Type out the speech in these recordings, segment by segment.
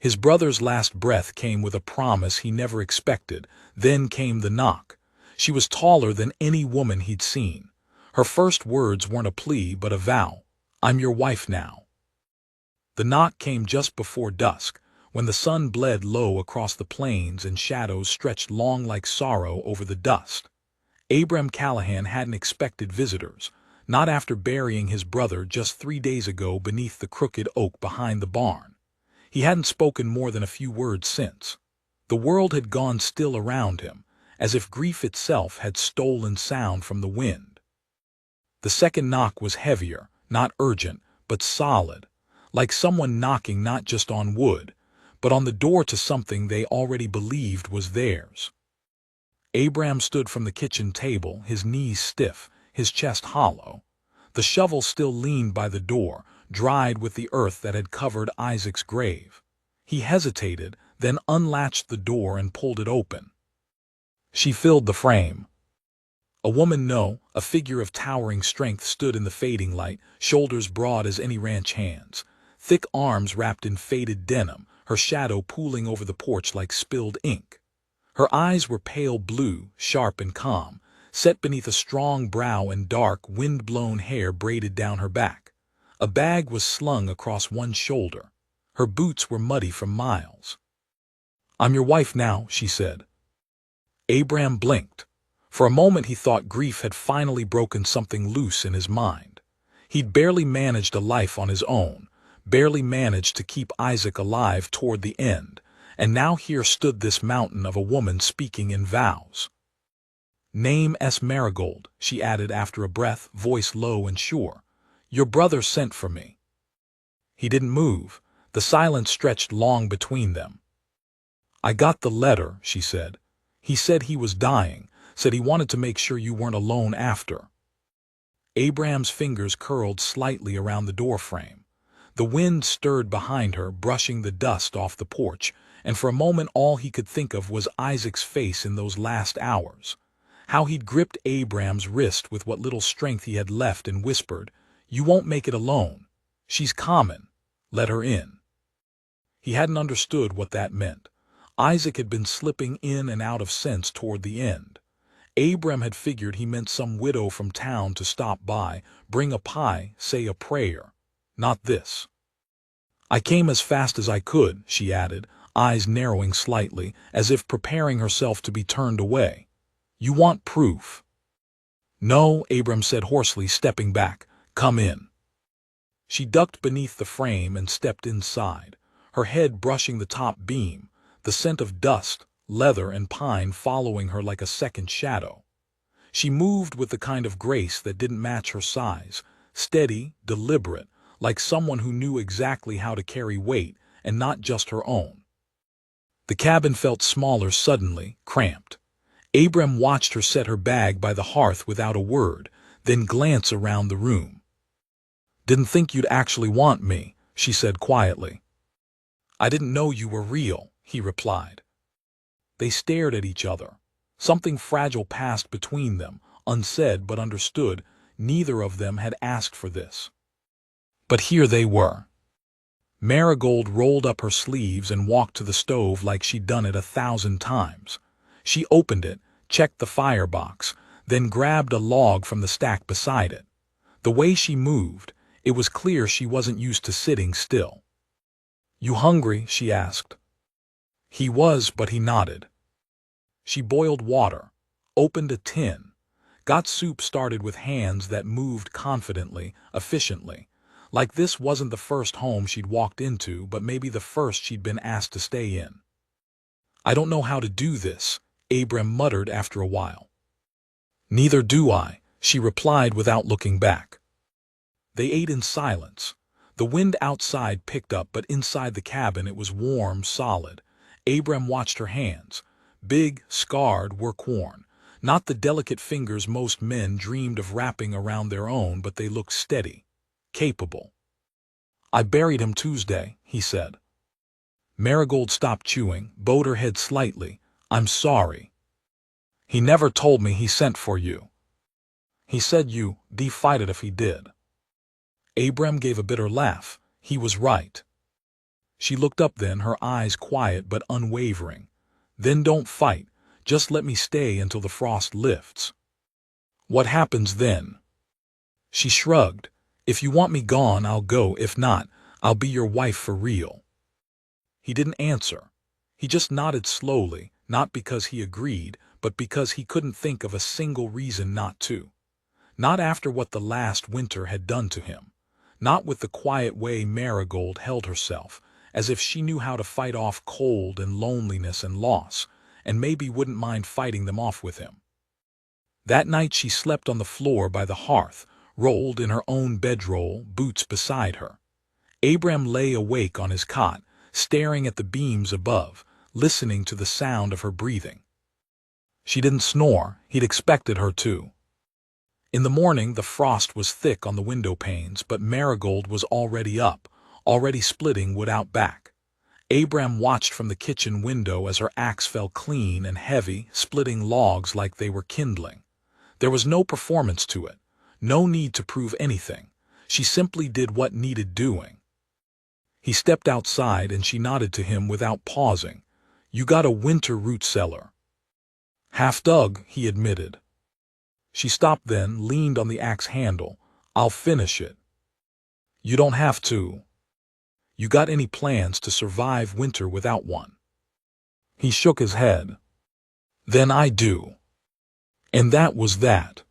His brother's last breath came with a promise he never expected. Then came the knock. She was taller than any woman he'd seen. Her first words weren't a plea but a vow. "I'm your wife now." The knock came just before dusk, when the sun bled low across the plains and shadows stretched long like sorrow over the dust. Abram Callahan hadn't expected visitors, not after burying his brother just 3 days ago beneath the crooked oak behind the barn. He hadn't spoken more than a few words since. The world had gone still around him, as if grief itself had stolen sound from the wind. The second knock was heavier, not urgent, but solid, like someone knocking not just on wood, but on the door to something they already believed was theirs. Abram stood from the kitchen table, his knees stiff, his chest hollow. The shovel still leaned by the door, dried with the earth that had covered Isaac's grave. He hesitated, then unlatched the door and pulled it open. She filled the frame. A woman, no, a figure of towering strength stood in the fading light, shoulders broad as any ranch hand's, thick arms wrapped in faded denim, her shadow pooling over the porch like spilled ink. Her eyes were pale blue, sharp and calm, set beneath a strong brow and dark, wind-blown hair braided down her back. A bag was slung across one shoulder. Her boots were muddy from miles. "I'm your wife now," she said. Abram blinked. For a moment he thought grief had finally broken something loose in his mind. He'd barely managed a life on his own, barely managed to keep Isaac alive toward the end, and now here stood this mountain of a woman speaking in vows. "Name S. Marigold," she added after a breath, voice low and sure. "Your brother sent for me." He didn't move. The silence stretched long between them. "I got the letter," she said. "He said he was dying, said he wanted to make sure you weren't alone after." Abram's fingers curled slightly around the doorframe. The wind stirred behind her, brushing the dust off the porch, and for a moment all he could think of was Isaac's face in those last hours. How he'd gripped Abram's wrist with what little strength he had left and whispered, "You won't make it alone. She's common. Let her in." He hadn't understood what that meant. Isaac had been slipping in and out of sense toward the end. Abram had figured he meant some widow from town to stop by, bring a pie, say a prayer. Not this. "I came as fast as I could," she added, eyes narrowing slightly, as if preparing herself to be turned away. "You want proof." "No," Abram said hoarsely, stepping back. "Come in." She ducked beneath the frame and stepped inside, her head brushing the top beam, the scent of dust, leather, and pine following her like a second shadow. She moved with the kind of grace that didn't match her size, steady, deliberate, like someone who knew exactly how to carry weight and not just her own. The cabin felt smaller suddenly, cramped. Abram watched her set her bag by the hearth without a word, then glance around the room. "Didn't think you'd actually want me," she said quietly. "I didn't know you were real," he replied. They stared at each other. Something fragile passed between them, unsaid but understood. Neither of them had asked for this. But here they were. Marigold rolled up her sleeves and walked to the stove like she'd done it 1,000 times. She opened it, checked the firebox, then grabbed a log from the stack beside it. The way she moved, it was clear she wasn't used to sitting still. "You hungry?" she asked. He was, but he nodded. She boiled water, opened a tin, got soup started with hands that moved confidently, efficiently, like this wasn't the first home she'd walked into, but maybe the first she'd been asked to stay in. "I don't know how to do this," Abram muttered after a while. "Neither do I," she replied without looking back. They ate in silence. The wind outside picked up, but inside the cabin it was warm, solid. Abram watched her hands. Big, scarred, work-worn. Not the delicate fingers most men dreamed of wrapping around their own, but they looked steady, capable. "I buried him Tuesday," he said. Marigold stopped chewing, bowed her head slightly. "I'm sorry. He never told me he sent for you. He said you'd fight it if he did." Abram gave a bitter laugh. He was right. She looked up then, her eyes quiet but unwavering. Then don't fight. Just let me stay until the frost lifts. What happens then? She shrugged. If you want me gone, I'll go. If not, I'll be your wife for real. He didn't answer. He just nodded slowly, not because he agreed, but because he couldn't think of a single reason not to. Not after what the last winter had done to him. Not with the quiet way Marigold held herself, as if she knew how to fight off cold and loneliness and loss, and maybe wouldn't mind fighting them off with him. That night she slept on the floor by the hearth, rolled in her own bedroll, Boots beside her. Abram lay awake on his cot, staring at the beams above, listening to the sound of her breathing. She didn't snore. He'd expected her to. In the morning the frost was thick on the window panes, but Marigold was already up, already splitting wood out back. Abram watched from the kitchen window as her axe fell clean and heavy, splitting logs like they were kindling. There was no performance to it, no need to prove anything. She simply did what needed doing. He stepped outside and she nodded to him without pausing. You got a winter root cellar. Half dug, he admitted. She stopped then, leaned on the axe handle. I'll finish it. You don't have to. You got any plans to survive winter without one? He shook his head. Then I do. And that was that.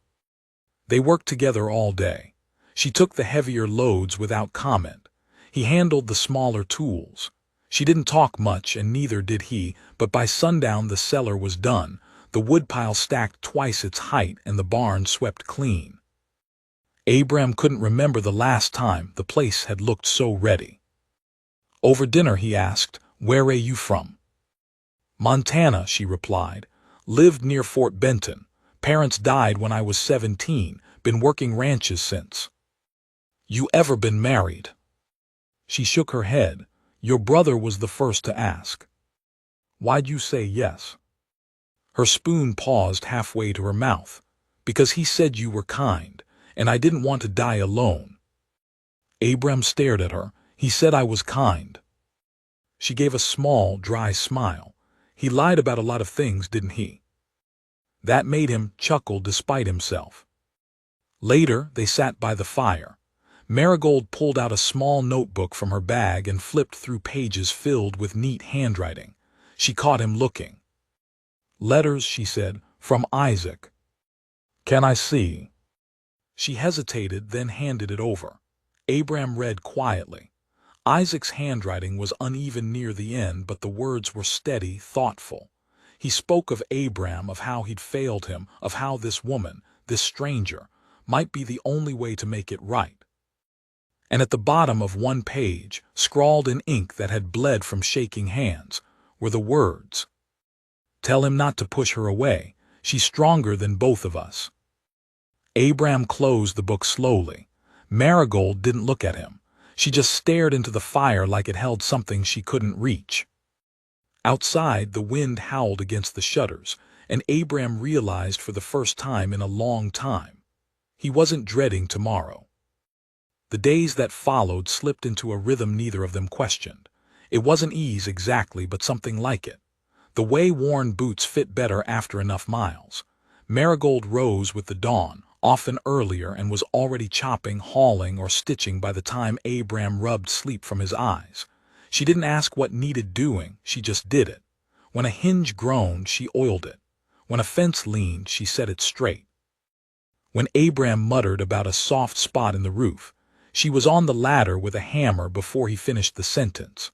They worked together all day. She took the heavier loads without comment. He handled the smaller tools. She didn't talk much, and neither did he, but by sundown the cellar was done, the woodpile stacked twice its height, and the barn swept clean. Abram couldn't remember the last time the place had looked so ready. Over dinner he asked, Where are you from? Montana, she replied. Lived near Fort Benton. Parents died when I was 17, been working ranches since. You ever been married? She shook her head. Your brother was the first to ask. Why'd you say yes? Her spoon paused halfway to her mouth. Because he said you were kind, and I didn't want to die alone. Abram stared at her. He said I was kind. She gave a small, dry smile. He lied about a lot of things, didn't he? That made him chuckle despite himself. Later, they sat by the fire. Marigold pulled out a small notebook from her bag and flipped through pages filled with neat handwriting. She caught him looking. Letters, she said, from Isaac. Can I see? She hesitated, then handed it over. Abram read quietly. Isaac's handwriting was uneven near the end, but the words were steady, thoughtful. He spoke of Abram, of how he'd failed him, of how this woman, this stranger, might be the only way to make it right. And at the bottom of one page, scrawled in ink that had bled from shaking hands, were the words, Tell him not to push her away. She's stronger than both of us. Abram closed the book slowly. Marigold didn't look at him. She just stared into the fire like it held something she couldn't reach. Outside, the wind howled against the shutters, and Abram realized for the first time in a long time. He wasn't dreading tomorrow. The days that followed slipped into a rhythm neither of them questioned. It wasn't ease exactly, but something like it. The way-worn boots fit better after enough miles. Marigold rose with the dawn, often earlier, and was already chopping, hauling, or stitching by the time Abram rubbed sleep from his eyes. She didn't ask what needed doing, she just did it. When a hinge groaned, she oiled it. When a fence leaned, she set it straight. When Abram muttered about a soft spot in the roof, she was on the ladder with a hammer before he finished the sentence.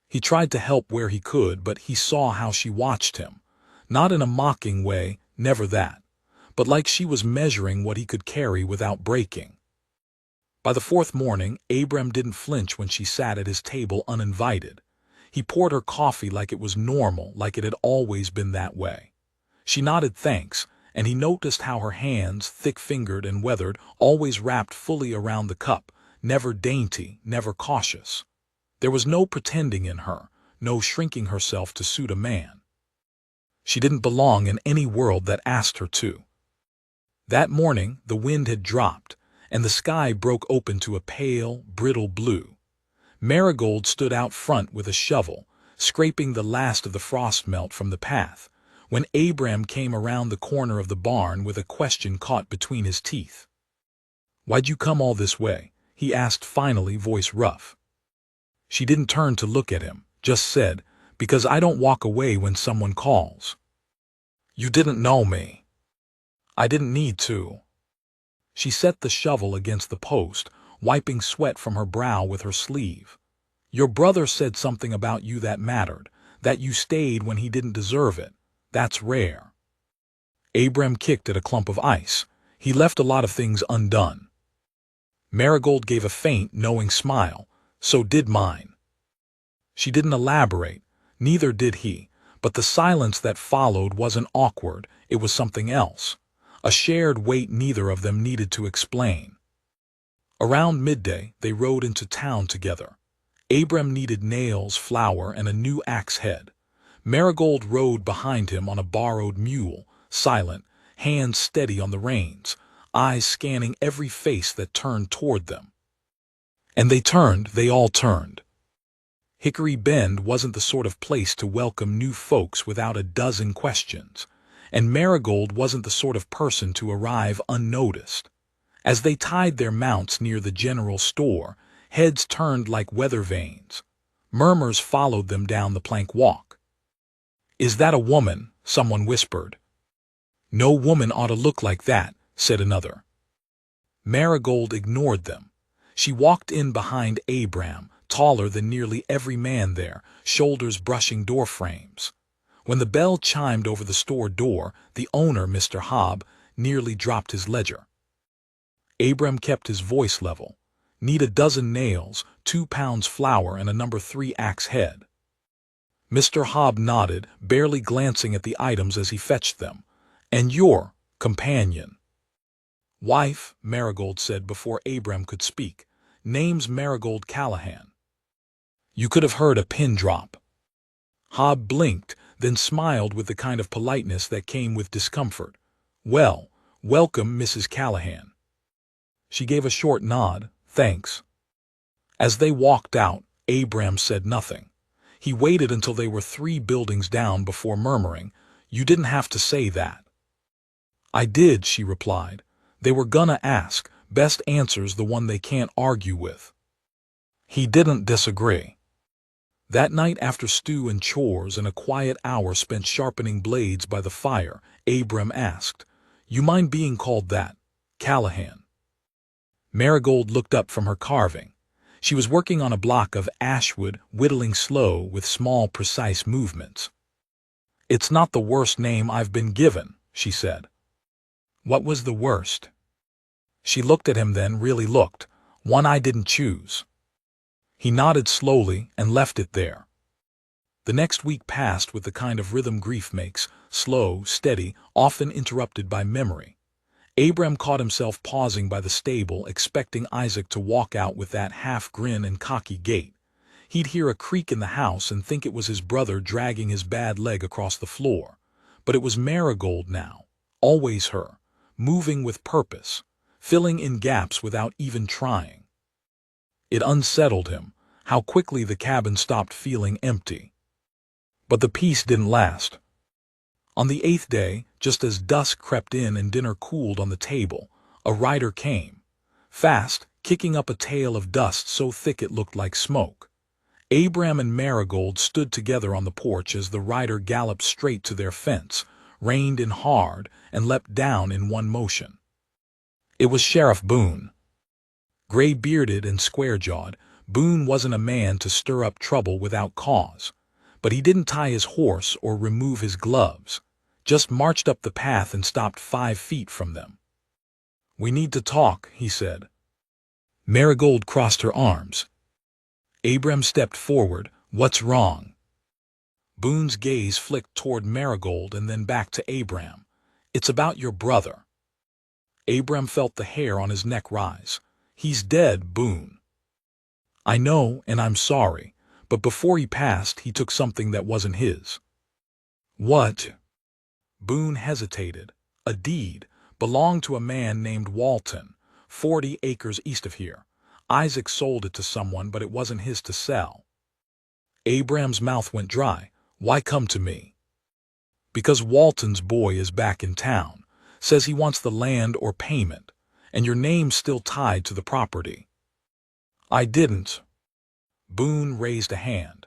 He tried to help where he could, but he saw how she watched him. Not in a mocking way, never that, but like she was measuring what he could carry without breaking. By the fourth morning, Abram didn't flinch when she sat at his table uninvited. He poured her coffee like it was normal, like it had always been that way. She nodded thanks, and he noticed how her hands, thick-fingered and weathered, always wrapped fully around the cup, never dainty, never cautious. There was no pretending in her, no shrinking herself to suit a man. She didn't belong in any world that asked her to. That morning, the wind had dropped, and the sky broke open to a pale, brittle blue. Marigold stood out front with a shovel, scraping the last of the frost melt from the path, when Abram came around the corner of the barn with a question caught between his teeth. "Why'd you come all this way?" he asked finally, voice rough. She didn't turn to look at him, just said, "Because I don't walk away when someone calls." "You didn't know me." "I didn't need to." She set the shovel against the post, wiping sweat from her brow with her sleeve. "Your brother said something about you that mattered, that you stayed when he didn't deserve it. That's rare." Abram kicked at a clump of ice. "He left a lot of things undone." Marigold gave a faint, knowing smile. "So did mine." She didn't elaborate, neither did he, but the silence that followed wasn't awkward, it was something else. A shared weight neither of them needed to explain. Around midday, they rode into town together. Abram needed nails, flour, and a new axe head. Marigold rode behind him on a borrowed mule, silent, hands steady on the reins, eyes scanning every face that turned toward them. And they all turned. Hickory Bend wasn't the sort of place to welcome new folks without a dozen questions, and Marigold wasn't the sort of person to arrive unnoticed. As they tied their mounts near the general store, heads turned like weather vanes. Murmurs followed them down the plank walk. "Is that a woman?" someone whispered. "No woman ought to look like that," said another. Marigold ignored them. She walked in behind Abram, taller than nearly every man there, shoulders brushing door frames. When the bell chimed over the store door, the owner, Mr. Hobb, nearly dropped his ledger. Abram kept his voice level. "Need a dozen nails, 2 pounds flour, and a number 3 axe head." Mr. Hobb nodded, barely glancing at the items as he fetched them. "And your companion?" "Wife," Marigold said before Abram could speak. "Name's Marigold Callahan." You could have heard a pin drop. Hobb blinked, then smiled with the kind of politeness that came with discomfort. "Well, welcome, Mrs. Callahan." She gave a short nod, "Thanks." As they walked out, Abram said nothing. He waited until they were 3 buildings down before murmuring, "You didn't have to say that." "I did," she replied. "They were gonna ask. Best answer's the one they can't argue with." He didn't disagree. That night, after stew and chores and a quiet hour spent sharpening blades by the fire, Abram asked, "You mind being called that, Callahan?" Marigold looked up from her carving. She was working on a block of ashwood, whittling slow with small, precise movements. "It's not the worst name I've been given," she said. "What was the worst?" She looked at him, then really looked. "One I didn't choose." He nodded slowly and left it there. The next week passed with the kind of rhythm grief makes, slow, steady, often interrupted by memory. Abram caught himself pausing by the stable, expecting Isaac to walk out with that half-grin and cocky gait. He'd hear a creak in the house and think it was his brother dragging his bad leg across the floor. But it was Marigold now, always her, moving with purpose, filling in gaps without even trying. It unsettled him, how quickly the cabin stopped feeling empty. But the peace didn't last. On the 8th day, just as dusk crept in and dinner cooled on the table, a rider came, fast, kicking up a tail of dust so thick it looked like smoke. Abram and Marigold stood together on the porch as the rider galloped straight to their fence, reined in hard, and leapt down in one motion. It was Sheriff Boone. Gray-bearded and square-jawed, Boone wasn't a man to stir up trouble without cause. But he didn't tie his horse or remove his gloves, just marched up the path and stopped 5 feet from them. "We need to talk," he said. Marigold crossed her arms. Abram stepped forward. "What's wrong?" Boone's gaze flicked toward Marigold and then back to Abram. "It's about your brother." Abram felt the hair on his neck rise. "He's dead, Boone." "I know, and I'm sorry, but before he passed, he took something that wasn't his." "What?" Boone hesitated. "A deed. Belonged to a man named Walton, 40 acres east of here. Isaac sold it to someone, but it wasn't his to sell. Abraham's mouth went dry. Why come to me? Because Walton's boy is back in town. Says he wants the land or payment, and your name's still tied to the property. I didn't. Boone raised a hand.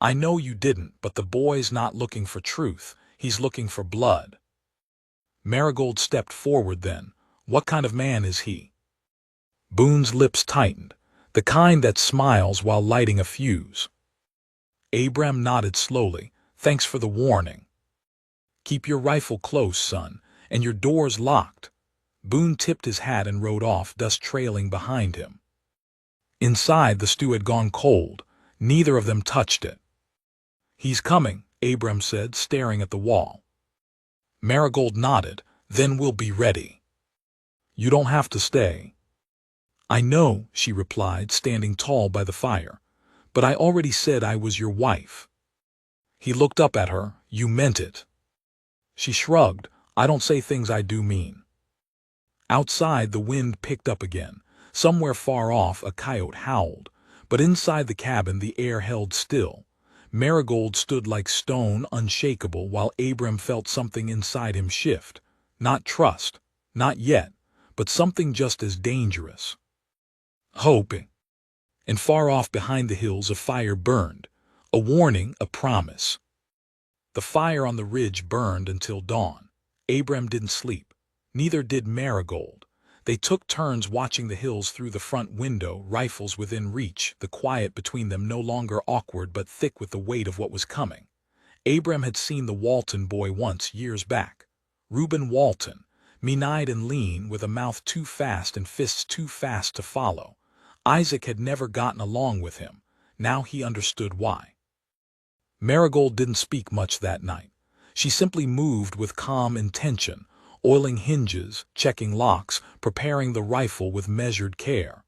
I know you didn't, but the boy's not looking for truth. He's looking for blood. Marigold stepped forward then. What kind of man is he? Boone's lips tightened, the kind that smiles while lighting a fuse. Abraham nodded slowly. Thanks for the warning. Keep your rifle close, son, and your doors locked. Boone tipped his hat and rode off, dust trailing behind him. Inside, the stew had gone cold. Neither of them touched it. He's coming, Abraham said, staring at the wall. Marigold nodded. Then we'll be ready. You don't have to stay. I know, she replied, standing tall by the fire. But I already said I was your wife. He looked up at her. You meant it. She shrugged. I don't say things I do mean. Outside, the wind picked up again. Somewhere far off, a coyote howled. But inside the cabin, the air held still. Marigold stood like stone, unshakable, while Abraham felt something inside him shift. Not trust. Not yet. But something just as dangerous. Hoping. And far off behind the hills, a fire burned. A warning, a promise. The fire on the ridge burned until dawn. Abraham didn't sleep. Neither did Marigold. They took turns watching the hills through the front window, rifles within reach, the quiet between them no longer awkward but thick with the weight of what was coming. Abraham had seen the Walton boy once, years back. Reuben Walton, mean-eyed and lean, with a mouth too fast and fists too fast to follow. Isaac had never gotten along with him. Now he understood why. Marigold didn't speak much that night. She simply moved with calm intention, oiling hinges, checking locks, preparing the rifle with measured care.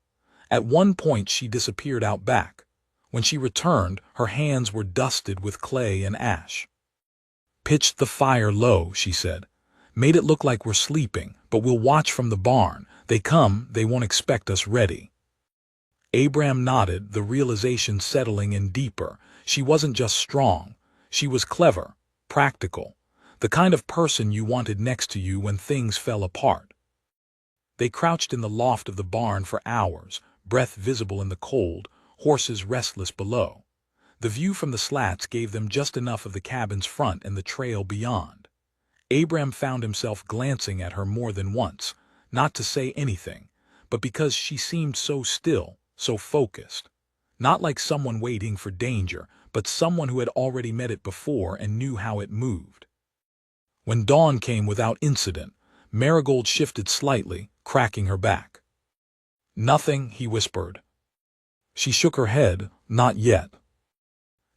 At one point she disappeared out back. When she returned, her hands were dusted with clay and ash. Pitched the fire low, she said. Made it look like we're sleeping, but we'll watch from the barn. They come, they won't expect us ready. Abraham nodded, the realization settling in deeper. She wasn't just strong. She was clever, practical, the kind of person you wanted next to you when things fell apart. They crouched in the loft of the barn for hours, breath visible in the cold, horses restless below. The view from the slats gave them just enough of the cabin's front and the trail beyond. Abraham found himself glancing at her more than once, not to say anything, but because she seemed so still, so focused. Not like someone waiting for danger, but someone who had already met it before and knew how it moved. When dawn came without incident, Marigold shifted slightly, cracking her back. Nothing, he whispered. She shook her head. Not yet.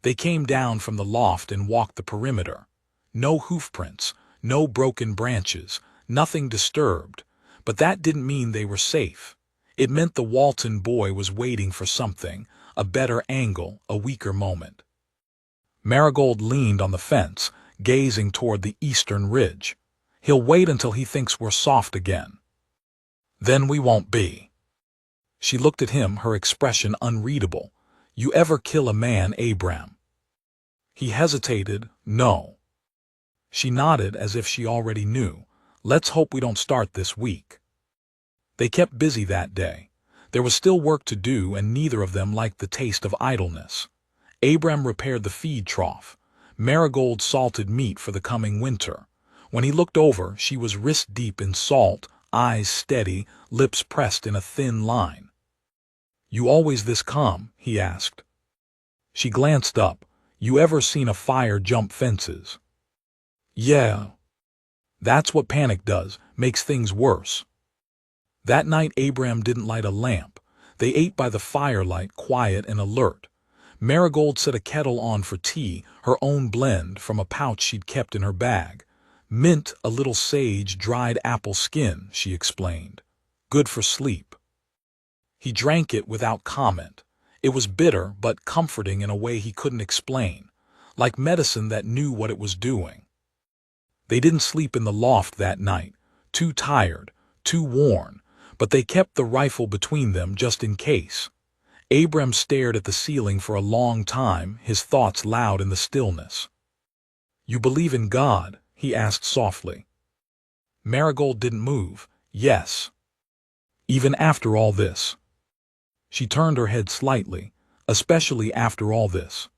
They came down from the loft and walked the perimeter. No hoofprints, no broken branches, nothing disturbed. But that didn't mean they were safe. It meant the Walton boy was waiting for something, a better angle, a weaker moment. Marigold leaned on the fence, gazing toward the eastern ridge. He'll wait until he thinks we're soft again. Then we won't be. She looked at him, her expression unreadable. You ever kill a man, Abraham? He hesitated. No. She nodded as if she already knew. Let's hope we don't start this week. They kept busy that day. There was still work to do, and neither of them liked the taste of idleness. Abraham repaired the feed trough. Marigold salted meat for the coming winter. When he looked over, she was wrist-deep in salt, eyes steady, lips pressed in a thin line. You always this calm? He asked. She glanced up. You ever seen a fire jump fences? Yeah. That's what panic does, makes things worse. That night Abraham didn't light a lamp. They ate by the firelight, quiet and alert. Marigold set a kettle on for tea, her own blend from a pouch she'd kept in her bag. Mint, a little sage, dried apple skin, she explained. Good for sleep. He drank it without comment. It was bitter, but comforting in a way he couldn't explain, like medicine that knew what it was doing. They didn't sleep in the loft that night, too tired, too worn, but they kept the rifle between them just in case. Abram stared at the ceiling for a long time, his thoughts loud in the stillness. "You believe in God?" he asked softly. Marigold didn't move. "Yes." "Even after all this?" She turned her head slightly. "Especially after all this."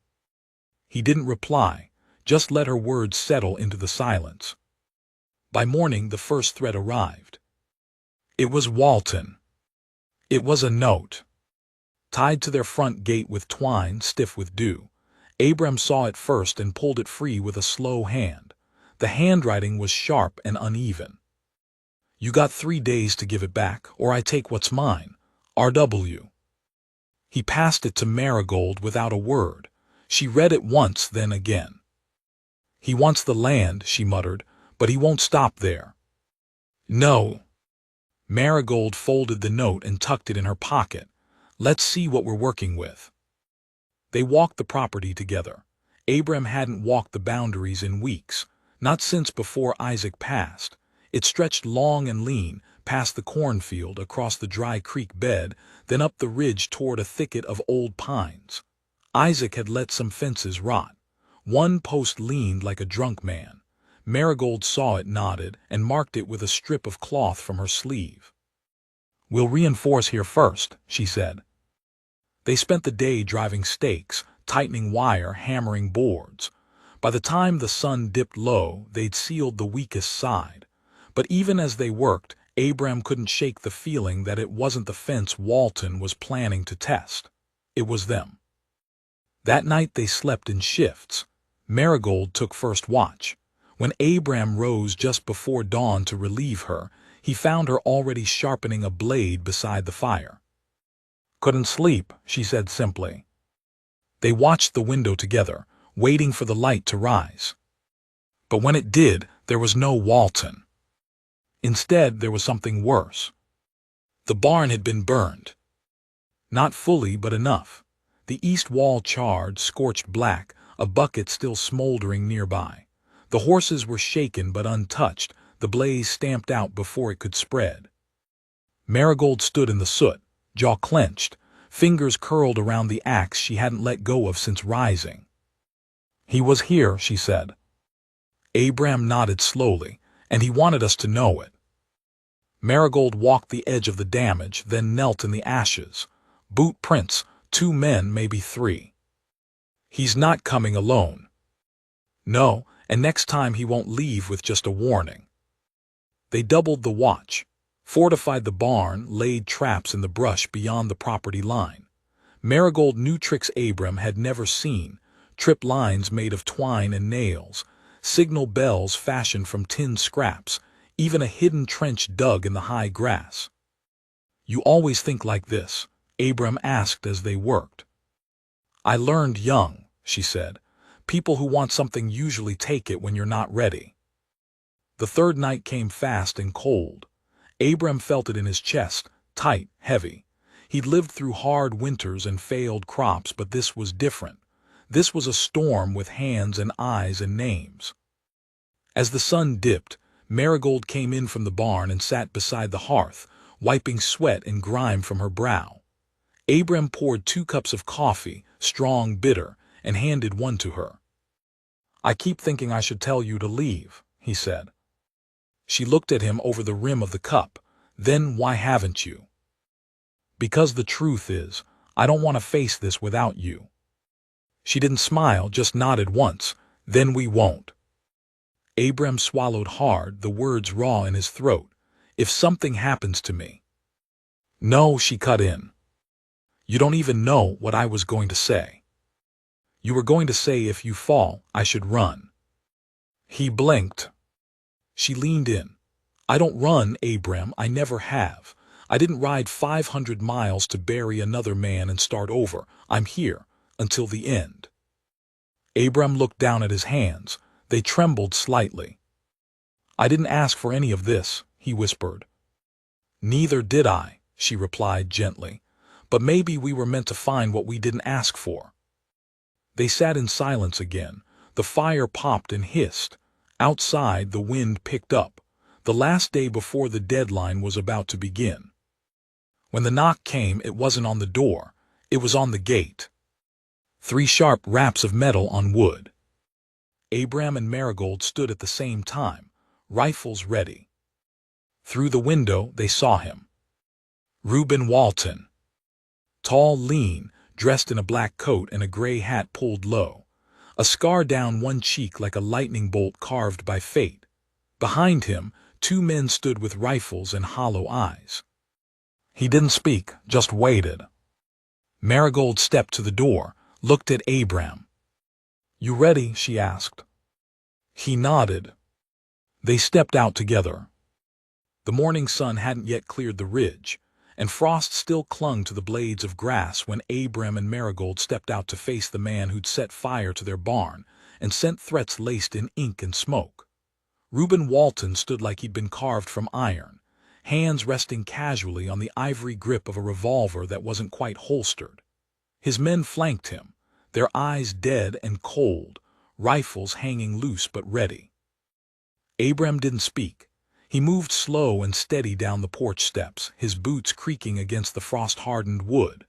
He didn't reply, just let her words settle into the silence. By morning the first threat arrived. It was Walton. It was a note, tied to their front gate with twine stiff with dew. Abram saw it first and pulled it free with a slow hand. The handwriting was sharp and uneven. "You got 3 days to give it back, or I take what's mine. R.W." He passed it to Marigold without a word. She read it once, then again. "He wants the land," she muttered, "but he won't stop there." "No." Marigold folded the note and tucked it in her pocket. "Let's see what we're working with." They walked the property together. Abram hadn't walked the boundaries in weeks, not since before Isaac passed. It stretched long and lean, past the cornfield, across the dry creek bed, then up the ridge toward a thicket of old pines. Isaac had let some fences rot. One post leaned like a drunk man. Marigold saw it, nodded, and marked it with a strip of cloth from her sleeve. "We'll reinforce here first," she said. They spent the day driving stakes, tightening wire, hammering boards. By the time the sun dipped low, they'd sealed the weakest side. But even as they worked, Abram couldn't shake the feeling that it wasn't the fence Walton was planning to test. It was them. That night they slept in shifts. Marigold took first watch. When Abram rose just before dawn to relieve her, he found her already sharpening a blade beside the fire. "Couldn't sleep," she said simply. They watched the window together, waiting for the light to rise. But when it did, there was no Walton. Instead, there was something worse. The barn had been burned. Not fully, but enough. The east wall charred, scorched black, a bucket still smoldering nearby. The horses were shaken but untouched, the blaze stamped out before it could spread. Marigold stood in the soot, jaw clenched, fingers curled around the axe she hadn't let go of since rising. "He was here," she said. Abram nodded slowly, "and he wanted us to know it." Marigold walked the edge of the damage, then knelt in the ashes. Boot prints, 2 men, maybe 3. "He's not coming alone." "No, and next time he won't leave with just a warning." They doubled the watch, fortified the barn, laid traps in the brush beyond the property line. Marigold knew tricks Abram had never seen, trip lines made of twine and nails, signal bells fashioned from tin scraps, even a hidden trench dug in the high grass. "You always think like this?" Abram asked as they worked. "I learned young," she said. "People who want something usually take it when you're not ready." The third night came fast and cold. Abram felt it in his chest, tight, heavy. He'd lived through hard winters and failed crops, but this was different. This was a storm with hands and eyes and names. As the sun dipped, Marigold came in from the barn and sat beside the hearth, wiping sweat and grime from her brow. Abram poured 2 cups of coffee, strong, bitter, and handed one to her. "I keep thinking I should tell you to leave," he said. She looked at him over the rim of the cup. "Then why haven't you?" "Because the truth is, I don't want to face this without you." She didn't smile, just nodded once. "Then we won't." Abram swallowed hard, the words raw in his throat. "If something happens to me." "No," she cut in. "You don't even know what I was going to say. You were going to say if you fall, I should run." He blinked. She leaned in. "I don't run, Abram, I never have. I didn't ride 500 miles to bury another man and start over. I'm here, until the end." Abram looked down at his hands. They trembled slightly. "I didn't ask for any of this," he whispered. "Neither did I," she replied gently. "But maybe we were meant to find what we didn't ask for." They sat in silence again. The fire popped and hissed. Outside, the wind picked up. The last day before the deadline was about to begin. When the knock came, it wasn't on the door, it was on the gate. 3 sharp raps of metal on wood. Abram and Marigold stood at the same time, rifles ready. Through the window they saw him. Reuben Walton. Tall, lean, dressed in a black coat and a gray hat pulled low. A scar down one cheek like a lightning bolt carved by fate. Behind him, 2 men stood with rifles and hollow eyes. He didn't speak, just waited. Marigold stepped to the door, looked at Abram. "You ready?" she asked. He nodded. They stepped out together. The morning sun hadn't yet cleared the ridge, and frost still clung to the blades of grass when Abram and Marigold stepped out to face the man who'd set fire to their barn and sent threats laced in ink and smoke. Reuben Walton stood like he'd been carved from iron, hands resting casually on the ivory grip of a revolver that wasn't quite holstered. His men flanked him, their eyes dead and cold, rifles hanging loose but ready. Abram didn't speak. He moved slow and steady down the porch steps, his boots creaking against the frost-hardened wood.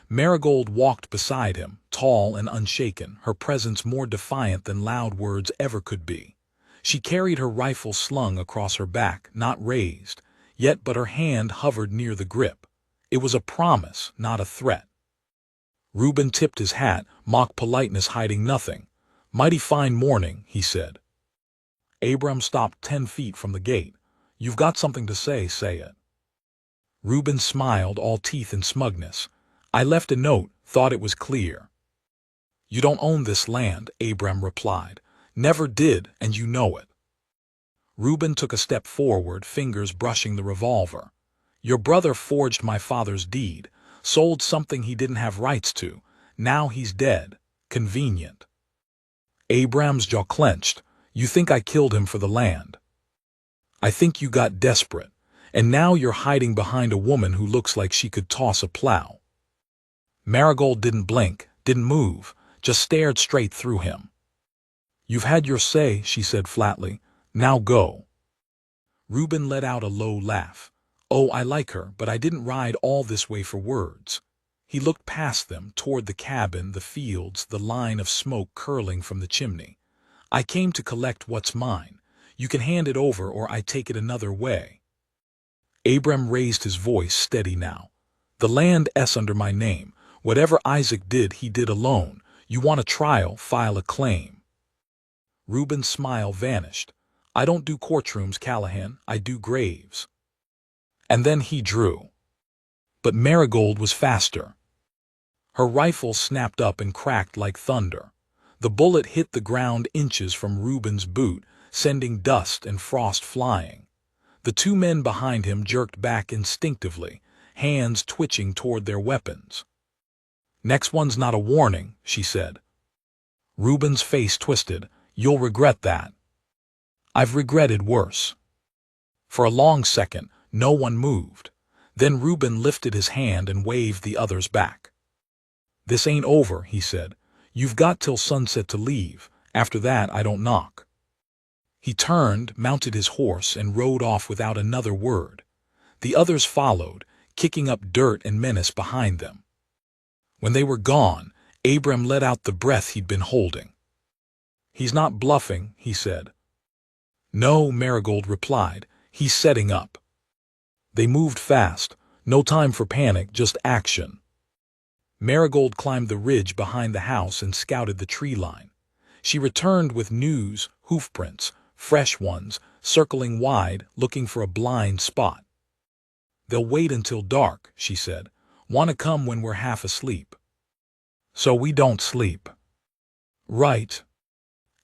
Marigold walked beside him, tall and unshaken, her presence more defiant than loud words ever could be. She carried her rifle slung across her back, not raised, yet but her hand hovered near the grip. It was a promise, not a threat. Reuben tipped his hat, mock politeness hiding nothing. "Mighty fine morning," he said. Abram stopped 10 feet from the gate. "You've got something to say, say it." Reuben smiled, all teeth and smugness. "I left a note, thought it was clear." "You don't own this land," Abram replied. "Never did, and you know it." Reuben took a step forward, fingers brushing the revolver. "Your brother forged my father's deed, sold something he didn't have rights to. Now he's dead. Convenient." Abram's jaw clenched. "You think I killed him for the land?" "I think you got desperate, and now you're hiding behind a woman who looks like she could toss a plow." Marigold didn't blink, didn't move, just stared straight through him. "You've had your say," she said flatly. "Now go." Reuben let out a low laugh. "Oh, I like her, but I didn't ride all this way for words." He looked past them, toward the cabin, the fields, the line of smoke curling from the chimney. "I came to collect what's mine. You can hand it over or I take it another way." Abram raised his voice, steady now. "The land's under my name. Whatever Isaac did, he did alone. You want a trial, file a claim." Reuben's smile vanished. "I don't do courtrooms, Callahan. I do graves." And then he drew. But Marigold was faster. Her rifle snapped up and cracked like thunder. The bullet hit the ground inches from Reuben's boot, sending dust and frost flying. The 2 men behind him jerked back instinctively, hands twitching toward their weapons. "Next one's not a warning," she said. Reuben's face twisted. "You'll regret that." "I've regretted worse." For a long second, no one moved. Then Reuben lifted his hand and waved the others back. "This ain't over," he said. "You've got till sunset to leave. After that, I don't knock." He turned, mounted his horse, and rode off without another word. The others followed, kicking up dirt and menace behind them. When they were gone, Abram let out the breath he'd been holding. "He's not bluffing," he said. "No," Marigold replied. "He's setting up." They moved fast. No time for panic, just action. Marigold climbed the ridge behind the house and scouted the tree line. She returned with news, hoofprints, fresh ones, circling wide, looking for a blind spot. "They'll wait until dark," she said. "Want to come when we're half asleep." "So we don't sleep." "Right."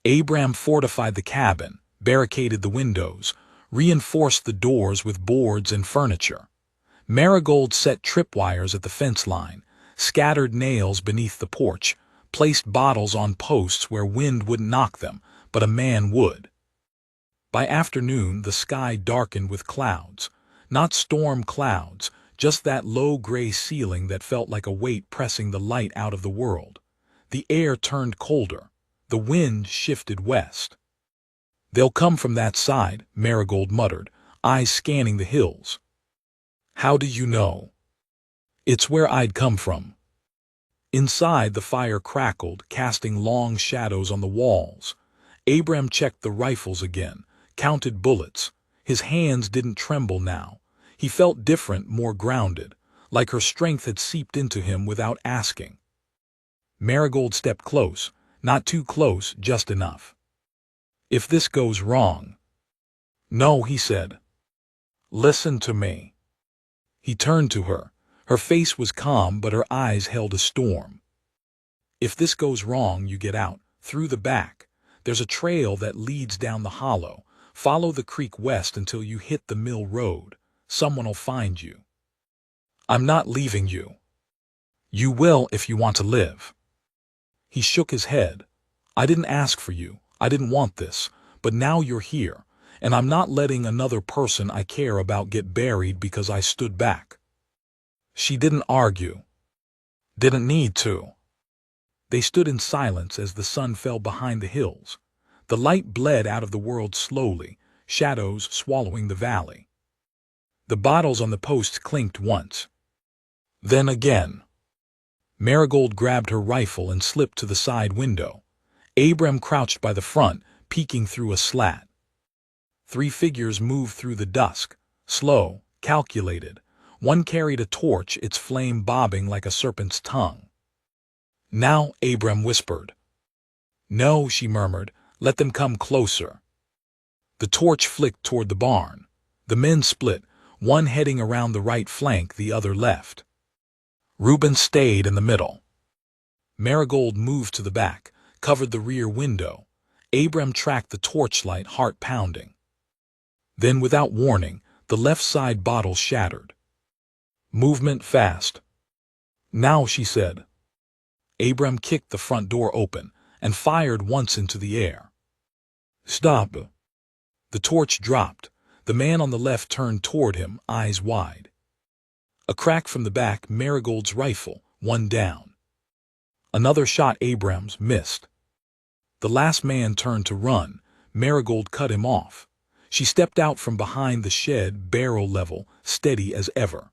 Abram fortified the cabin, barricaded the windows, reinforced the doors with boards and furniture. Marigold set tripwires at the fence line, scattered nails beneath the porch, placed bottles on posts where wind wouldn't knock them, but a man would. By afternoon, the sky darkened with clouds. Not storm clouds, just that low gray ceiling that felt like a weight pressing the light out of the world. The air turned colder. The wind shifted west. "They'll come from that side," Marigold muttered, eyes scanning the hills. "How do you know?" It's where I'd come from. Inside, the fire crackled, casting long shadows on the walls. Abram checked the rifles again, counted bullets. His hands didn't tremble now. He felt different, more grounded, like her strength had seeped into him without asking. Marigold stepped close, not too close, just enough. If this goes wrong. No, he said. Listen to me. He turned to her. Her face was calm, but her eyes held a storm. If this goes wrong, you get out, through the back. There's a trail that leads down the hollow. Follow the creek west until you hit the mill road. Someone'll find you. I'm not leaving you. You will if you want to live. He shook his head. I didn't ask for you. I didn't want this. But now you're here, and I'm not letting another person I care about get buried because I stood back. She didn't argue. Didn't need to. They stood in silence as the sun fell behind the hills. The light bled out of the world slowly, shadows swallowing the valley. The bottles on the posts clinked once. Then again. Marigold grabbed her rifle and slipped to the side window. Abram crouched by the front, peeking through a slat. 3 figures moved through the dusk, slow, calculated. One carried a torch, its flame bobbing like a serpent's tongue. Now, Abram whispered. No, she murmured, let them come closer. The torch flicked toward the barn. The men split, one heading around the right flank, the other left. Reuben stayed in the middle. Marigold moved to the back, covered the rear window. Abram tracked the torchlight, heart pounding. Then, without warning, the left side bottle shattered. Movement fast. Now, she said. Abram kicked the front door open and fired once into the air. Stop. The torch dropped. The man on the left turned toward him, eyes wide. A crack from the back, Marigold's rifle, one down. Another shot, Abram's, missed. The last man turned to run. Marigold cut him off. She stepped out from behind the shed, barrel level, steady as ever.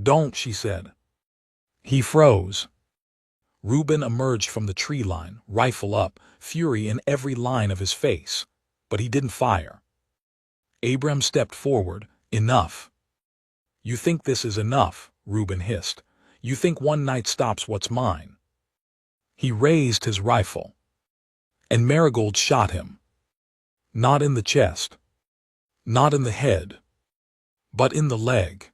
Don't, she said. He froze. Reuben emerged from the tree line, rifle up, fury in every line of his face. But he didn't fire. Abram stepped forward. Enough. You think this is enough, Reuben hissed. You think one night stops what's mine. He raised his rifle. And Marigold shot him. Not in the chest. Not in the head. But in the leg.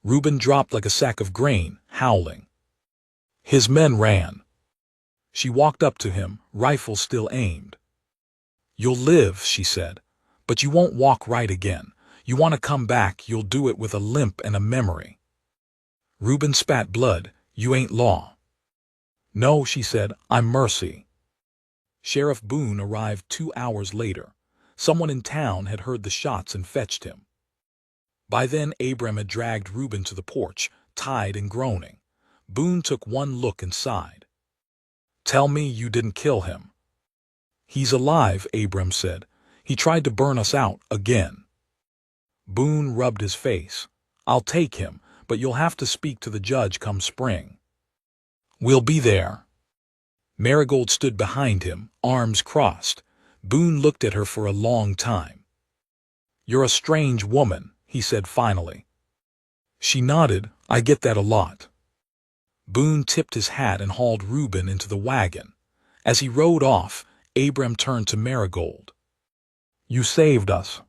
Reuben dropped like a sack of grain, howling. His men ran. She walked up to him, rifle still aimed. You'll live, she said, but you won't walk right again. You want to come back, you'll do it with a limp and a memory. Reuben spat blood. You ain't law. No, she said, I'm mercy. Sheriff Boone arrived 2 hours later. Someone in town had heard the shots and fetched him. By then, Abram had dragged Reuben to the porch, tied and groaning. Boone took one look and sighed. Tell me you didn't kill him. He's alive, Abram said. He tried to burn us out again. Boone rubbed his face. I'll take him, but you'll have to speak to the judge come spring. We'll be there. Marigold stood behind him, arms crossed. Boone looked at her for a long time. You're a strange woman, he said finally. She nodded. I get that a lot. Boone tipped his hat and hauled Reuben into the wagon. As he rode off, Abram turned to Marigold. You saved us.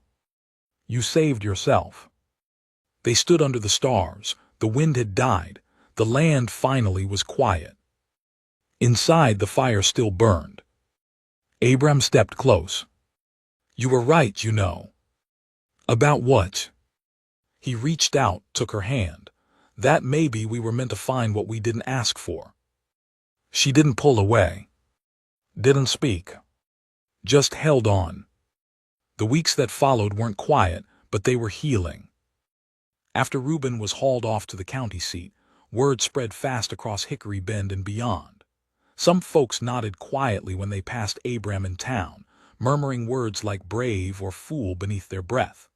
You saved yourself. They stood under the stars. The wind had died. The land finally was quiet. Inside, the fire still burned. Abram stepped close. You were right, you know. About what? He reached out, took her hand. That maybe we were meant to find what we didn't ask for. She didn't pull away. Didn't speak. Just held on. The weeks that followed weren't quiet, but they were healing. After Reuben was hauled off to the county seat, word spread fast across Hickory Bend and beyond. Some folks nodded quietly when they passed Abram in town, murmuring words like brave or fool beneath their breath.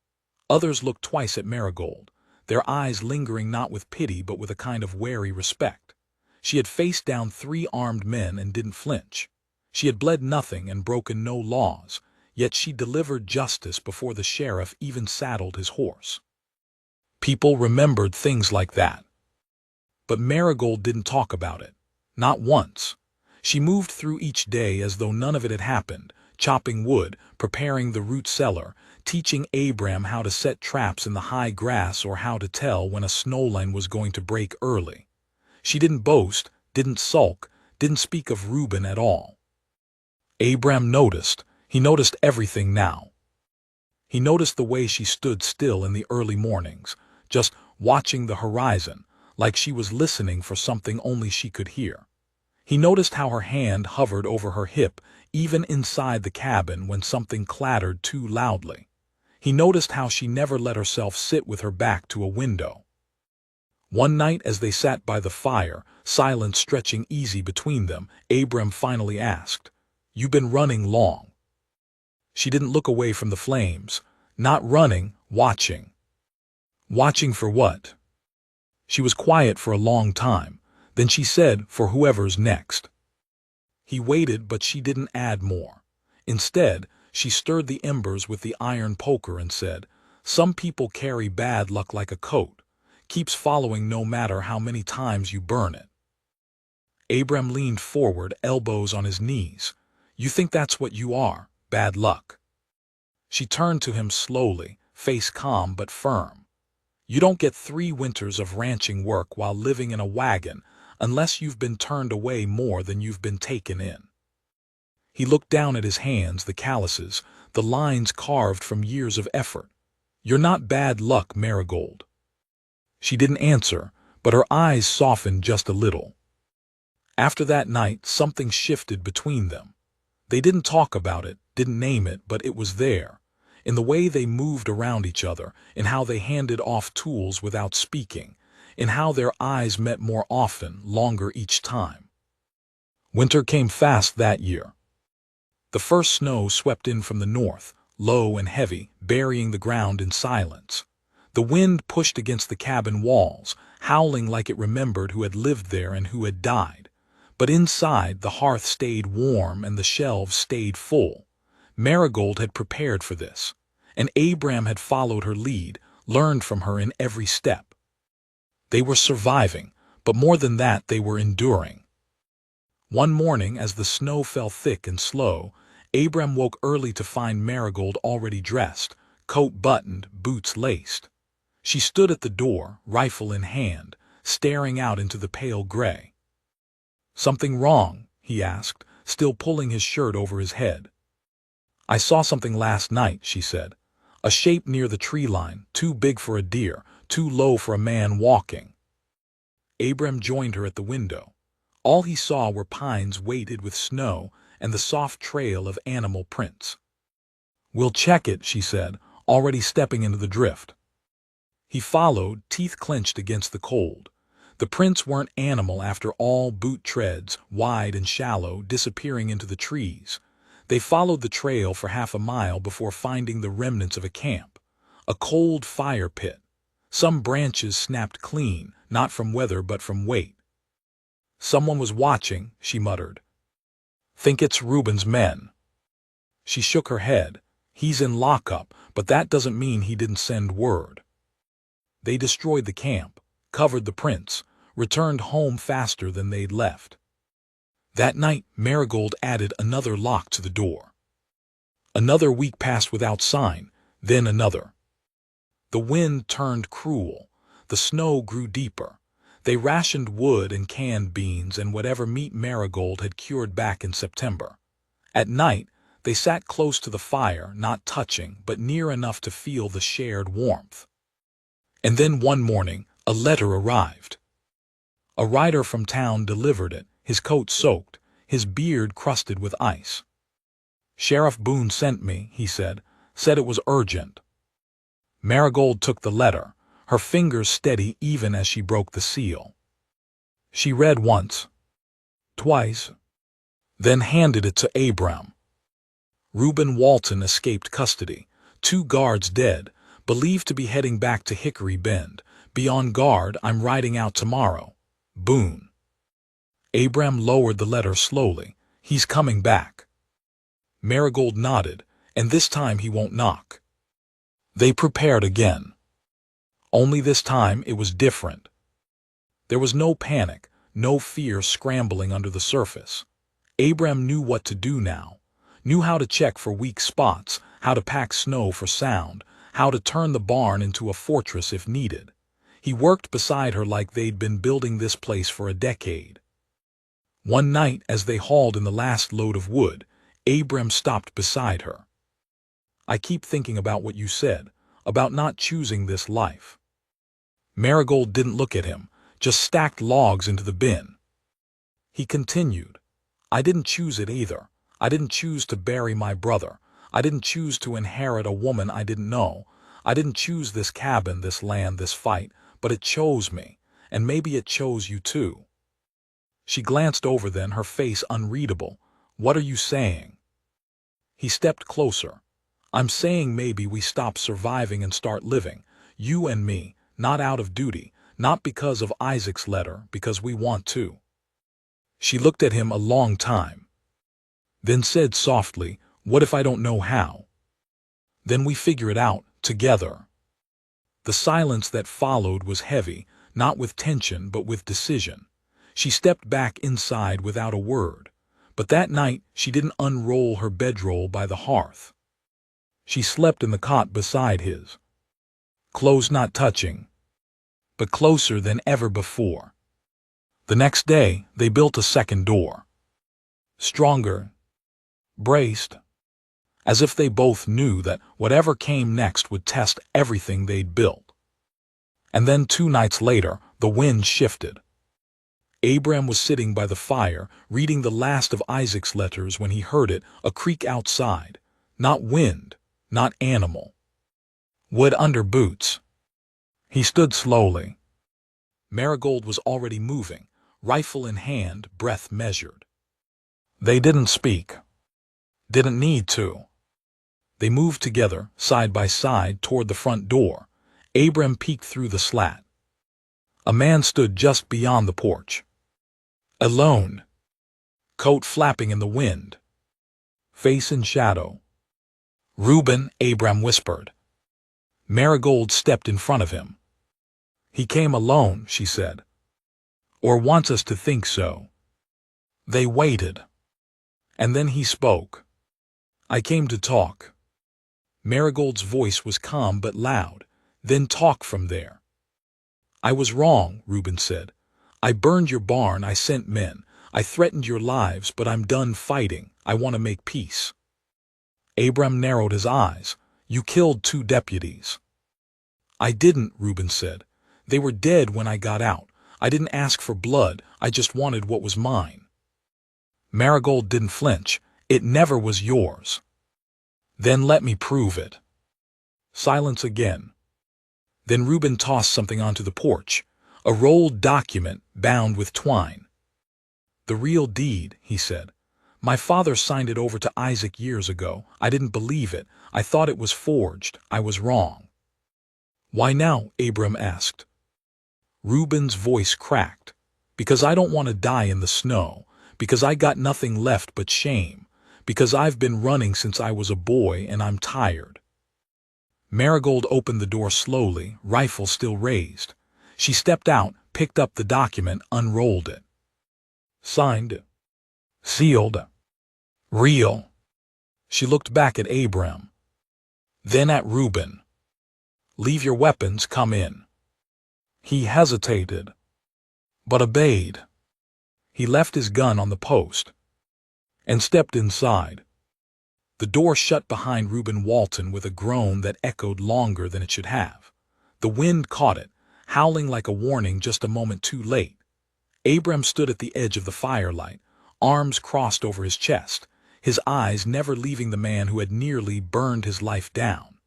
Others looked twice at Marigold. their eyes lingering not with pity but with a kind of wary respect. She had faced down 3 armed men and didn't flinch. She had bled nothing and broken no laws, yet she delivered justice before the sheriff even saddled his horse. People remembered things like that. But Marigold didn't talk about it. Not once. She moved through each day as though none of it had happened, chopping wood, preparing the root cellar, teaching Abram how to set traps in the high grass or how to tell when a snowline was going to break early. She didn't boast, didn't sulk, didn't speak of Reuben at all. Abram noticed. He noticed everything now. He noticed the way she stood still in the early mornings, just watching the horizon, like she was listening for something only she could hear. He noticed how her hand hovered over her hip, even inside the cabin when something clattered too loudly. He noticed how she never let herself sit with her back to a window. One night as they sat by the fire, silence stretching easy between them, Abram finally asked, "You've been running long." She didn't look away from the flames. Not running, watching. Watching for what? She was quiet for a long time. Then she said, "For whoever's next." He waited, but she didn't add more. Instead, she stirred the embers with the iron poker and said, "Some people carry bad luck like a coat. Keeps following no matter how many times you burn it." Abram leaned forward, elbows on his knees. "You think that's what you are, bad luck?" She turned to him slowly, face calm but firm. "You don't get 3 winters of ranching work while living in a wagon unless you've been turned away more than you've been taken in." He looked down at his hands, the calluses, the lines carved from years of effort. "You're not bad luck, Marigold." She didn't answer, but her eyes softened just a little. After that night, something shifted between them. They didn't talk about it, didn't name it, but it was there. In the way they moved around each other, in how they handed off tools without speaking, in how their eyes met more often, longer each time. Winter came fast that year. The first snow swept in from the north, low and heavy, burying the ground in silence. The wind pushed against the cabin walls, howling like it remembered who had lived there and who had died. But inside, the hearth stayed warm and the shelves stayed full. Marigold had prepared for this, and Abram had followed her lead, learned from her in every step. They were surviving, but more than that, they were enduring. One morning, as the snow fell thick and slow, Abram woke early to find Marigold already dressed, coat buttoned, boots laced. She stood at the door, rifle in hand, staring out into the pale gray. "Something wrong?" he asked, still pulling his shirt over his head. "I saw something last night," she said. "A shape near the tree line, too big for a deer, too low for a man walking." Abram joined her at the window. All he saw were pines weighted with snow and the soft trail of animal prints. "We'll check it," she said, already stepping into the drift. He followed, teeth clenched against the cold. The prints weren't animal after all, boot treads, wide and shallow, disappearing into the trees. They followed the trail for half a mile before finding the remnants of a camp, a cold fire pit. Some branches snapped clean, not from weather but from weight. "Someone was watching," she muttered. "Think it's Reuben's men." She shook her head. "He's in lockup, but that doesn't mean he didn't send word." They destroyed the camp, covered the prints, returned home faster than they'd left. That night, Marigold added another lock to the door. Another week passed without sign, then another. The wind turned cruel. The snow grew deeper. They rationed wood and canned beans and whatever meat Marigold had cured back in September. At night, they sat close to the fire, not touching, but near enough to feel the shared warmth. And then one morning, a letter arrived. A rider from town delivered it, his coat soaked, his beard crusted with ice. "Sheriff Boone sent me," he said it was urgent. Marigold took the letter, her fingers steady even as she broke the seal. She read once, twice, then handed it to Abram. Reuben Walton escaped custody, 2 guards dead, believed to be heading back to Hickory Bend, Be on guard, I'm riding out tomorrow. Boone. Abram lowered the letter slowly. He's coming back. Marigold nodded, and this time he won't knock. They prepared again. Only this time it was different. There was no panic, no fear scrambling under the surface. Abram knew what to do now, knew how to check for weak spots, how to pack snow for sound, how to turn the barn into a fortress if needed. He worked beside her like they'd been building this place for a decade. One night, as they hauled in the last load of wood, Abram stopped beside her. I keep thinking about what you said, about not choosing this life. Marigold didn't look at him, just stacked logs into the bin. He continued, I didn't choose it either. I didn't choose to bury my brother. I didn't choose to inherit a woman I didn't know. I didn't choose this cabin, this land, this fight, but it chose me, and maybe it chose you too. She glanced over then, her face unreadable. What are you saying? He stepped closer. I'm saying maybe we stop surviving and start living, you and me, not out of duty, not because of Isaac's letter, because we want to. She looked at him a long time, then said softly, what if I don't know how? Then we figure it out, together. The silence that followed was heavy, not with tension but with decision. She stepped back inside without a word, but that night she didn't unroll her bedroll by the hearth. She slept in the cot beside his. Clothes not touching, but closer than ever before. The next day they built a second door. Stronger, braced, as if they both knew that whatever came next would test everything they'd built. And then 2 nights later, the wind shifted. Abram was sitting by the fire, reading the last of Isaac's letters when he heard it, a creak outside. Not wind, not animal. Wood under boots. He stood slowly. Marigold was already moving, rifle in hand, breath measured. They didn't speak. Didn't need to. They moved together, side by side, toward the front door. Abram peeked through the slat. A man stood just beyond the porch. Alone. Coat flapping in the wind. Face in shadow. Reuben, Abram whispered. Marigold stepped in front of him. He came alone, she said. Or wants us to think so. They waited. And then he spoke. I came to talk. Marigold's voice was calm but loud. Then talk from there. I was wrong, Reuben said. I burned your barn, I sent men. I threatened your lives, but I'm done fighting. I want to make peace. Abram narrowed his eyes. You killed 2 deputies. I didn't, Reuben said. They were dead when I got out. I didn't ask for blood. I just wanted what was mine. Marigold didn't flinch. It never was yours. Then let me prove it. Silence again. Then Reuben tossed something onto the porch. A rolled document bound with twine. The real deed, he said. My father signed it over to Isaac years ago. I didn't believe it. I thought it was forged. I was wrong. Why now? Abram asked. Reuben's voice cracked. Because I don't want to die in the snow. Because I got nothing left but shame. Because I've been running since I was a boy and I'm tired. Marigold opened the door slowly, rifle still raised. She stepped out, picked up the document, unrolled it. Signed. Sealed. Real. She looked back at Abram. Then at Reuben. Leave your weapons, come in. He hesitated, but obeyed. He left his gun on the post and stepped inside. The door shut behind Reuben Walton with a groan that echoed longer than it should have. The wind caught it, howling like a warning just a moment too late. Abram stood at the edge of the firelight, arms crossed over his chest, his eyes never leaving the man who had nearly burned his life down.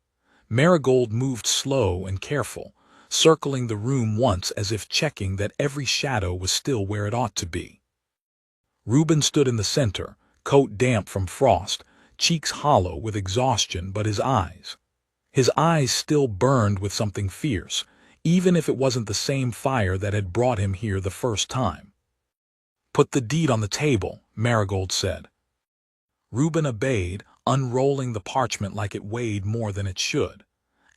Marigold moved slow and careful, circling the room once as if checking that every shadow was still where it ought to be. Reuben stood in the center, coat damp from frost, cheeks hollow with exhaustion, but his eyes still burned with something fierce, even if it wasn't the same fire that had brought him here the first time. "Put the deed on the table," Marigold said. Reuben obeyed, unrolling the parchment like it weighed more than it should.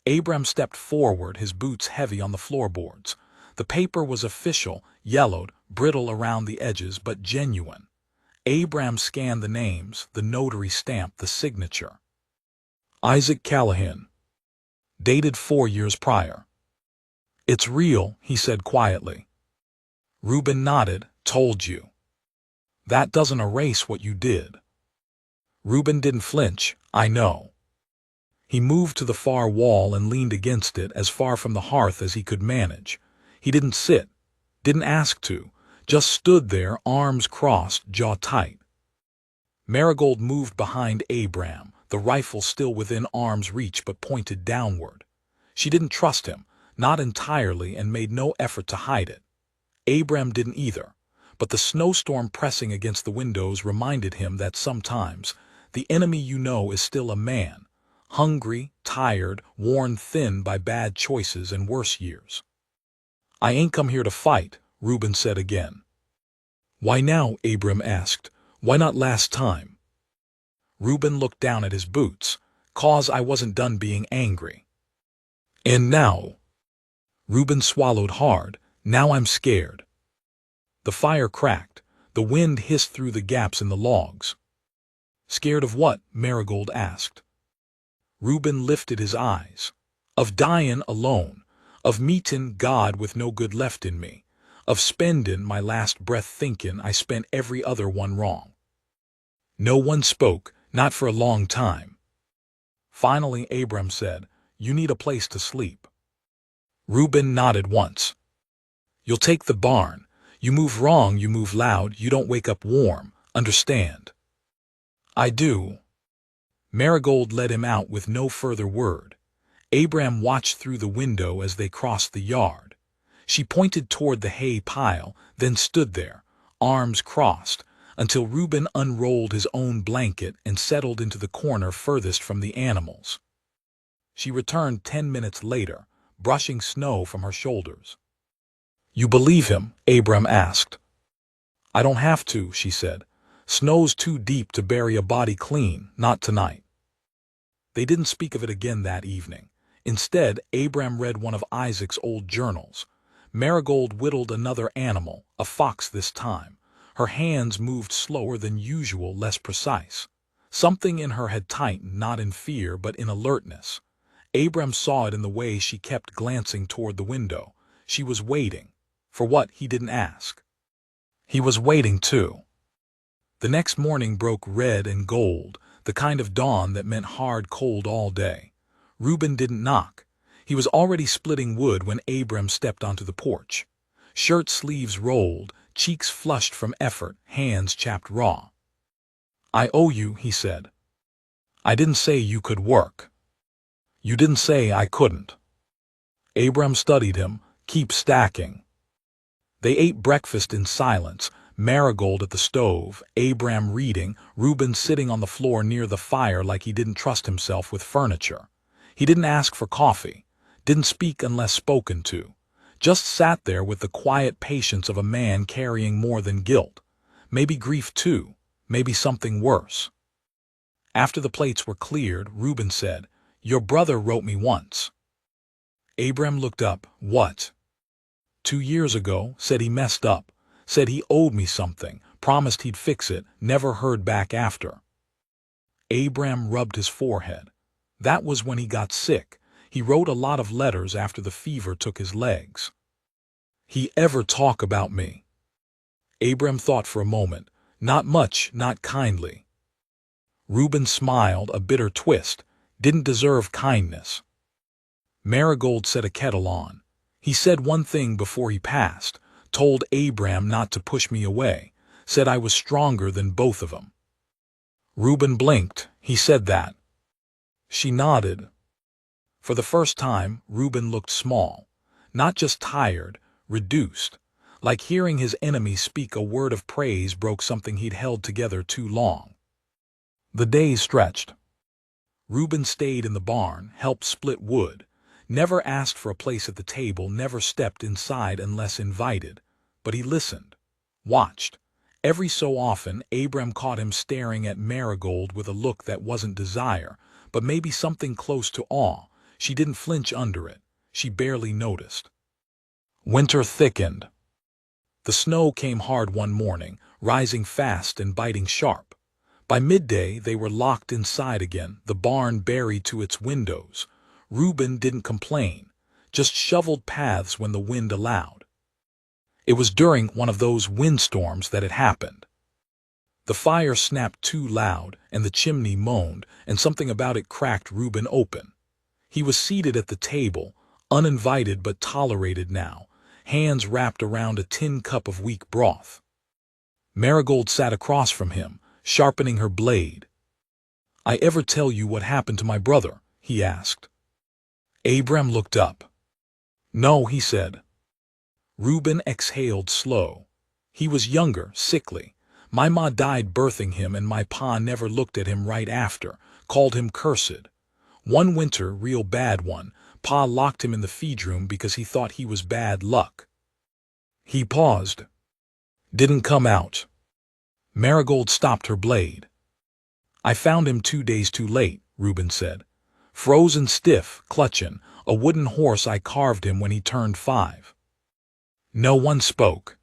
Abram stepped forward, his boots heavy on the floorboards. The paper was official, yellowed, brittle around the edges, but genuine. Abram scanned the names, the notary stamp, the signature. Isaac Callahan. Dated 4 years prior. "It's real," he said quietly. Reuben nodded. "Told you. That doesn't erase what you did." Reuben didn't flinch. "I know." He moved to the far wall and leaned against it, as far from the hearth as he could manage. He didn't sit, didn't ask to, just stood there, arms crossed, jaw tight. Marigold moved behind Abram, the rifle still within arm's reach but pointed downward. She didn't trust him, not entirely, and made no effort to hide it. Abram didn't either, but the snowstorm pressing against the windows reminded him that sometimes the enemy you know is still a man, hungry, tired, worn thin by bad choices and worse years. "I ain't come here to fight," Reuben said again. "Why now?" Abram asked. "Why not last time?" Reuben looked down at his boots. "'Cause I wasn't done being angry. And now?" Reuben swallowed hard. "Now I'm scared." The fire cracked. The wind hissed through the gaps in the logs. "Scared of what?" Marigold asked. Reuben lifted his eyes. "Of dyin' alone. Of meetin' God with no good left in me. Of spendin' my last breath thinkin' I spent every other one wrong." No one spoke, not for a long time. Finally Abram said, "You need a place to sleep." Reuben nodded once. "You'll take the barn. You move wrong, you move loud, you don't wake up warm, understand?" "I do." Marigold led him out with no further word. Abram watched through the window as they crossed the yard. She pointed toward the hay pile, then stood there, arms crossed, until Reuben unrolled his own blanket and settled into the corner furthest from the animals. She returned 10 minutes later, brushing snow from her shoulders. "You believe him?" Abram asked. "I don't have to," she said. "Snow's too deep to bury a body clean, not tonight." They didn't speak of it again that evening. Instead, Abram read one of Isaac's old journals. Marigold whittled another animal, a fox this time. Her hands moved slower than usual, less precise. Something in her had tightened, not in fear, but in alertness. Abram saw it in the way she kept glancing toward the window. She was waiting. For what, he didn't ask. He was waiting, too. The next morning broke red and gold, the kind of dawn that meant hard cold all day. Reuben didn't knock. He was already splitting wood when Abram stepped onto the porch. Shirt sleeves rolled, cheeks flushed from effort, hands chapped raw. "I owe you," he said. "I didn't say you could work. You didn't say I couldn't." Abram studied him. "Keep stacking." They ate breakfast in silence, Marigold at the stove, Abram reading, Reuben sitting on the floor near the fire like he didn't trust himself with furniture. He didn't ask for coffee, didn't speak unless spoken to, just sat there with the quiet patience of a man carrying more than guilt. Maybe grief too, maybe something worse. After the plates were cleared, Reuben said, "Your brother wrote me once." Abram looked up. "What?" 2 years ago, said he messed up, said he owed me something, promised he'd fix it, never heard back after. Abram rubbed his forehead. That was when he got sick. He wrote a lot of letters after the fever took his legs. "He ever talk about me?" Abram thought for a moment. "Not much, not kindly." Reuben smiled, a bitter twist. Didn't deserve kindness. Marigold set a kettle on. "He said one thing before he passed, told Abram not to push me away, said I was stronger than both of them." Reuben blinked. "He said that?" She nodded. For the first time, Reuben looked small. Not just tired, reduced. Like hearing his enemy speak a word of praise broke something he'd held together too long. The days stretched. Reuben stayed in the barn, helped split wood, never asked for a place at the table, never stepped inside unless invited. But he listened, watched. Every so often, Abram caught him staring at Marigold with a look that wasn't desire, but maybe something close to awe. She didn't flinch under it. She barely noticed. Winter thickened. The snow came hard one morning, rising fast and biting sharp. By midday, they were locked inside again, the barn buried to its windows. Reuben didn't complain, just shoveled paths when the wind allowed. It was during one of those windstorms that it happened. The fire snapped too loud, and the chimney moaned, and something about it cracked Reuben open. He was seated at the table, uninvited but tolerated now, hands wrapped around a tin cup of weak broth. Marigold sat across from him, sharpening her blade. "I ever tell you what happened to my brother?" he asked. Abram looked up. "No," he said. Reuben exhaled slow. "He was younger, sickly. My ma died birthing him, and my pa never looked at him right after, called him cursed. One winter, real bad one, pa locked him in the feed room because he thought he was bad luck." He paused. "Didn't come out." Marigold stopped her blade. "I found him 2 days too late," Reuben said. "Frozen stiff, clutching, a wooden horse. I carved him when he turned 5. No one spoke.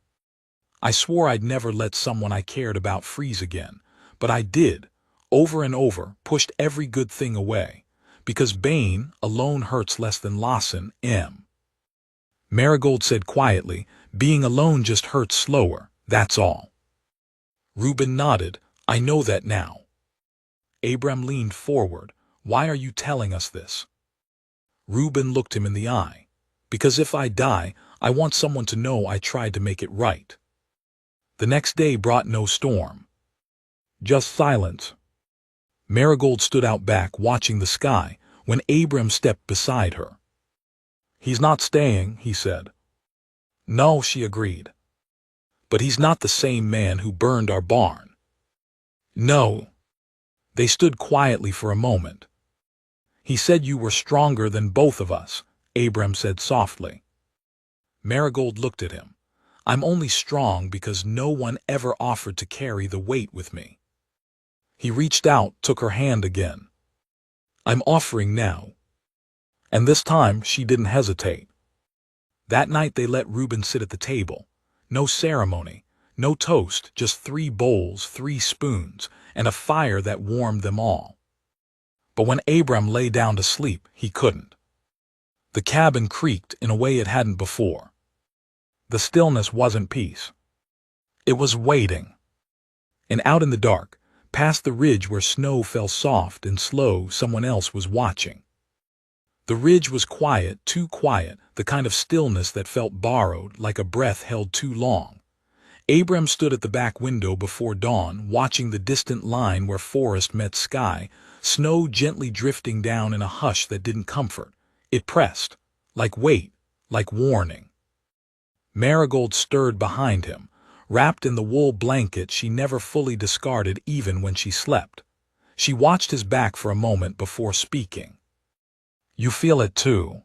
I swore I'd never let someone I cared about freeze again, but I did, over and over, pushed every good thing away, because Bane alone hurts less than Lawson, M. Marigold said quietly, "Being alone just hurts slower, that's all." Reuben nodded. "I know that now." Abram leaned forward. "Why are you telling us this?" Reuben looked him in the eye. "Because if I die, I want someone to know I tried to make it right." The next day brought no storm. Just silence. Marigold stood out back, watching the sky, when Abram stepped beside her. "He's not staying," he said. "No," she agreed. "But he's not the same man who burned our barn." "No." They stood quietly for a moment. "He said you were stronger than both of us," Abram said softly. Marigold looked at him. "I'm only strong because no one ever offered to carry the weight with me." He reached out, took her hand again. "I'm offering now." And this time she didn't hesitate. That night they let Reuben sit at the table. No ceremony, no toast, just 3 bowls, 3 spoons, and a fire that warmed them all. But when Abram lay down to sleep, he couldn't. The cabin creaked in a way it hadn't before. The stillness wasn't peace. It was waiting. And out in the dark, past the ridge where snow fell soft and slow, someone else was watching. The ridge was quiet, too quiet, the kind of stillness that felt borrowed, like a breath held too long. Abram stood at the back window before dawn, watching the distant line where forest met sky, snow gently drifting down in a hush that didn't comfort. It pressed, like weight, like warning. Marigold stirred behind him, wrapped in the wool blanket she never fully discarded even when she slept. She watched his back for a moment before speaking. "You feel it too?"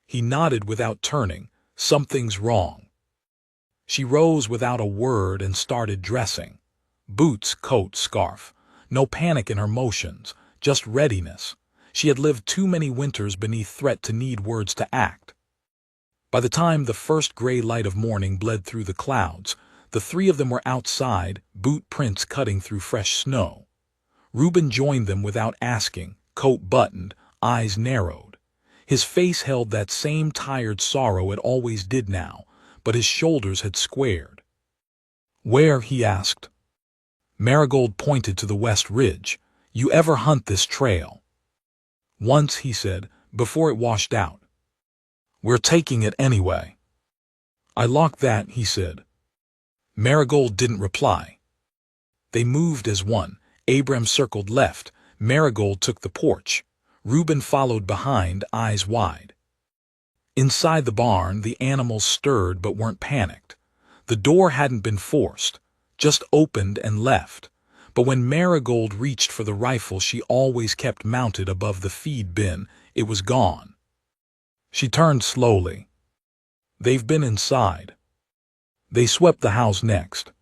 He nodded without turning. "Something's wrong." She rose without a word and started dressing. Boots, coat, scarf. No panic in her motions, just readiness. She had lived too many winters beneath threat to need words to act. By the time the first gray light of morning bled through the clouds, the 3 of them were outside, boot prints cutting through fresh snow. Reuben joined them without asking, coat buttoned, eyes narrowed. His face held that same tired sorrow it always did now, but his shoulders had squared. "Where?" he asked. Marigold pointed to the west ridge. "You ever hunt this trail?" "Once," he said, "before it washed out." "We're taking it anyway." "I locked that," he said. Marigold didn't reply. They moved as one. Abram circled left. Marigold took the porch. Reuben followed behind, eyes wide. Inside the barn, the animals stirred but weren't panicked. The door hadn't been forced, just opened and left. But when Marigold reached for the rifle she always kept mounted above the feed bin, it was gone. She turned slowly. They've been inside. They swept the house next.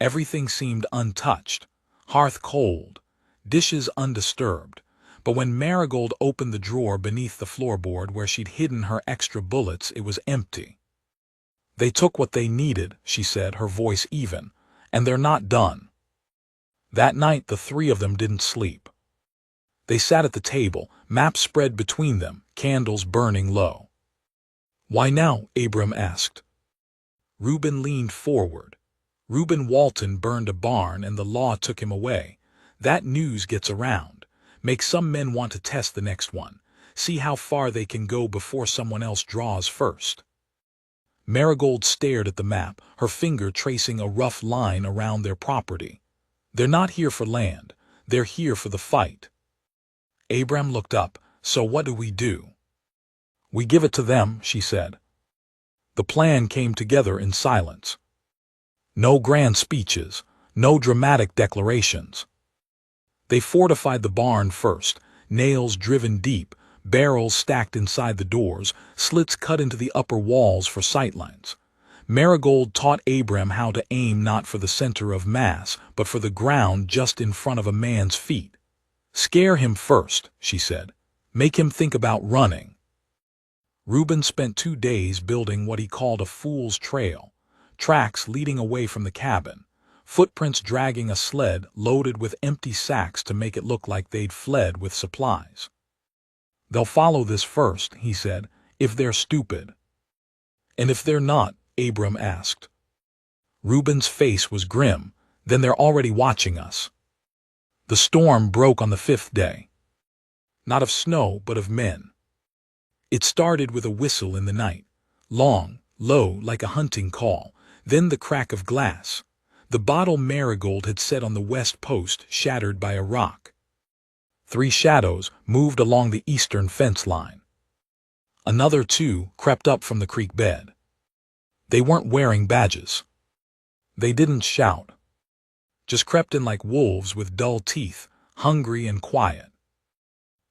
Everything seemed untouched, hearth cold, dishes undisturbed. But when Marigold opened the drawer beneath the floorboard where she'd hidden her extra bullets, it was empty. They took what they needed, she said, her voice even, and they're not done. That night the three of them didn't sleep. They sat at the table, maps spread between them, candles burning low. "Why now?" Abram asked. Reuben leaned forward. "Reuben Walton burned a barn and the law took him away. That news gets around. Makes some men want to test the next one, see how far they can go before someone else draws first." Marigold stared at the map, her finger tracing a rough line around their property. "They're not here for land. They're here for the fight." Abram looked up. "So what do we do?" "We give it to them," she said. The plan came together in silence. No grand speeches, no dramatic declarations. They fortified the barn first, nails driven deep, barrels stacked inside the doors, slits cut into the upper walls for sightlines. Marigold taught Abram how to aim not for the center of mass, but for the ground just in front of a man's feet. "Scare him first," she said. "Make him think about running." Reuben spent 2 days building what he called a fool's trail, tracks leading away from the cabin, footprints dragging a sled loaded with empty sacks to make it look like they'd fled with supplies. "They'll follow this first," he said, "if they're stupid." "And if they're not?" Abram asked. Reuben's face was grim. "Then they're already watching us." The storm broke on the 5th day. Not of snow, but of men. It started with a whistle in the night, long, low, like a hunting call, then the crack of glass. The bottle Marigold had set on the west post shattered by a rock. 3 shadows moved along the eastern fence line. Another 2 crept up from the creek bed. They weren't wearing badges. They didn't shout. Just crept in like wolves with dull teeth, hungry and quiet.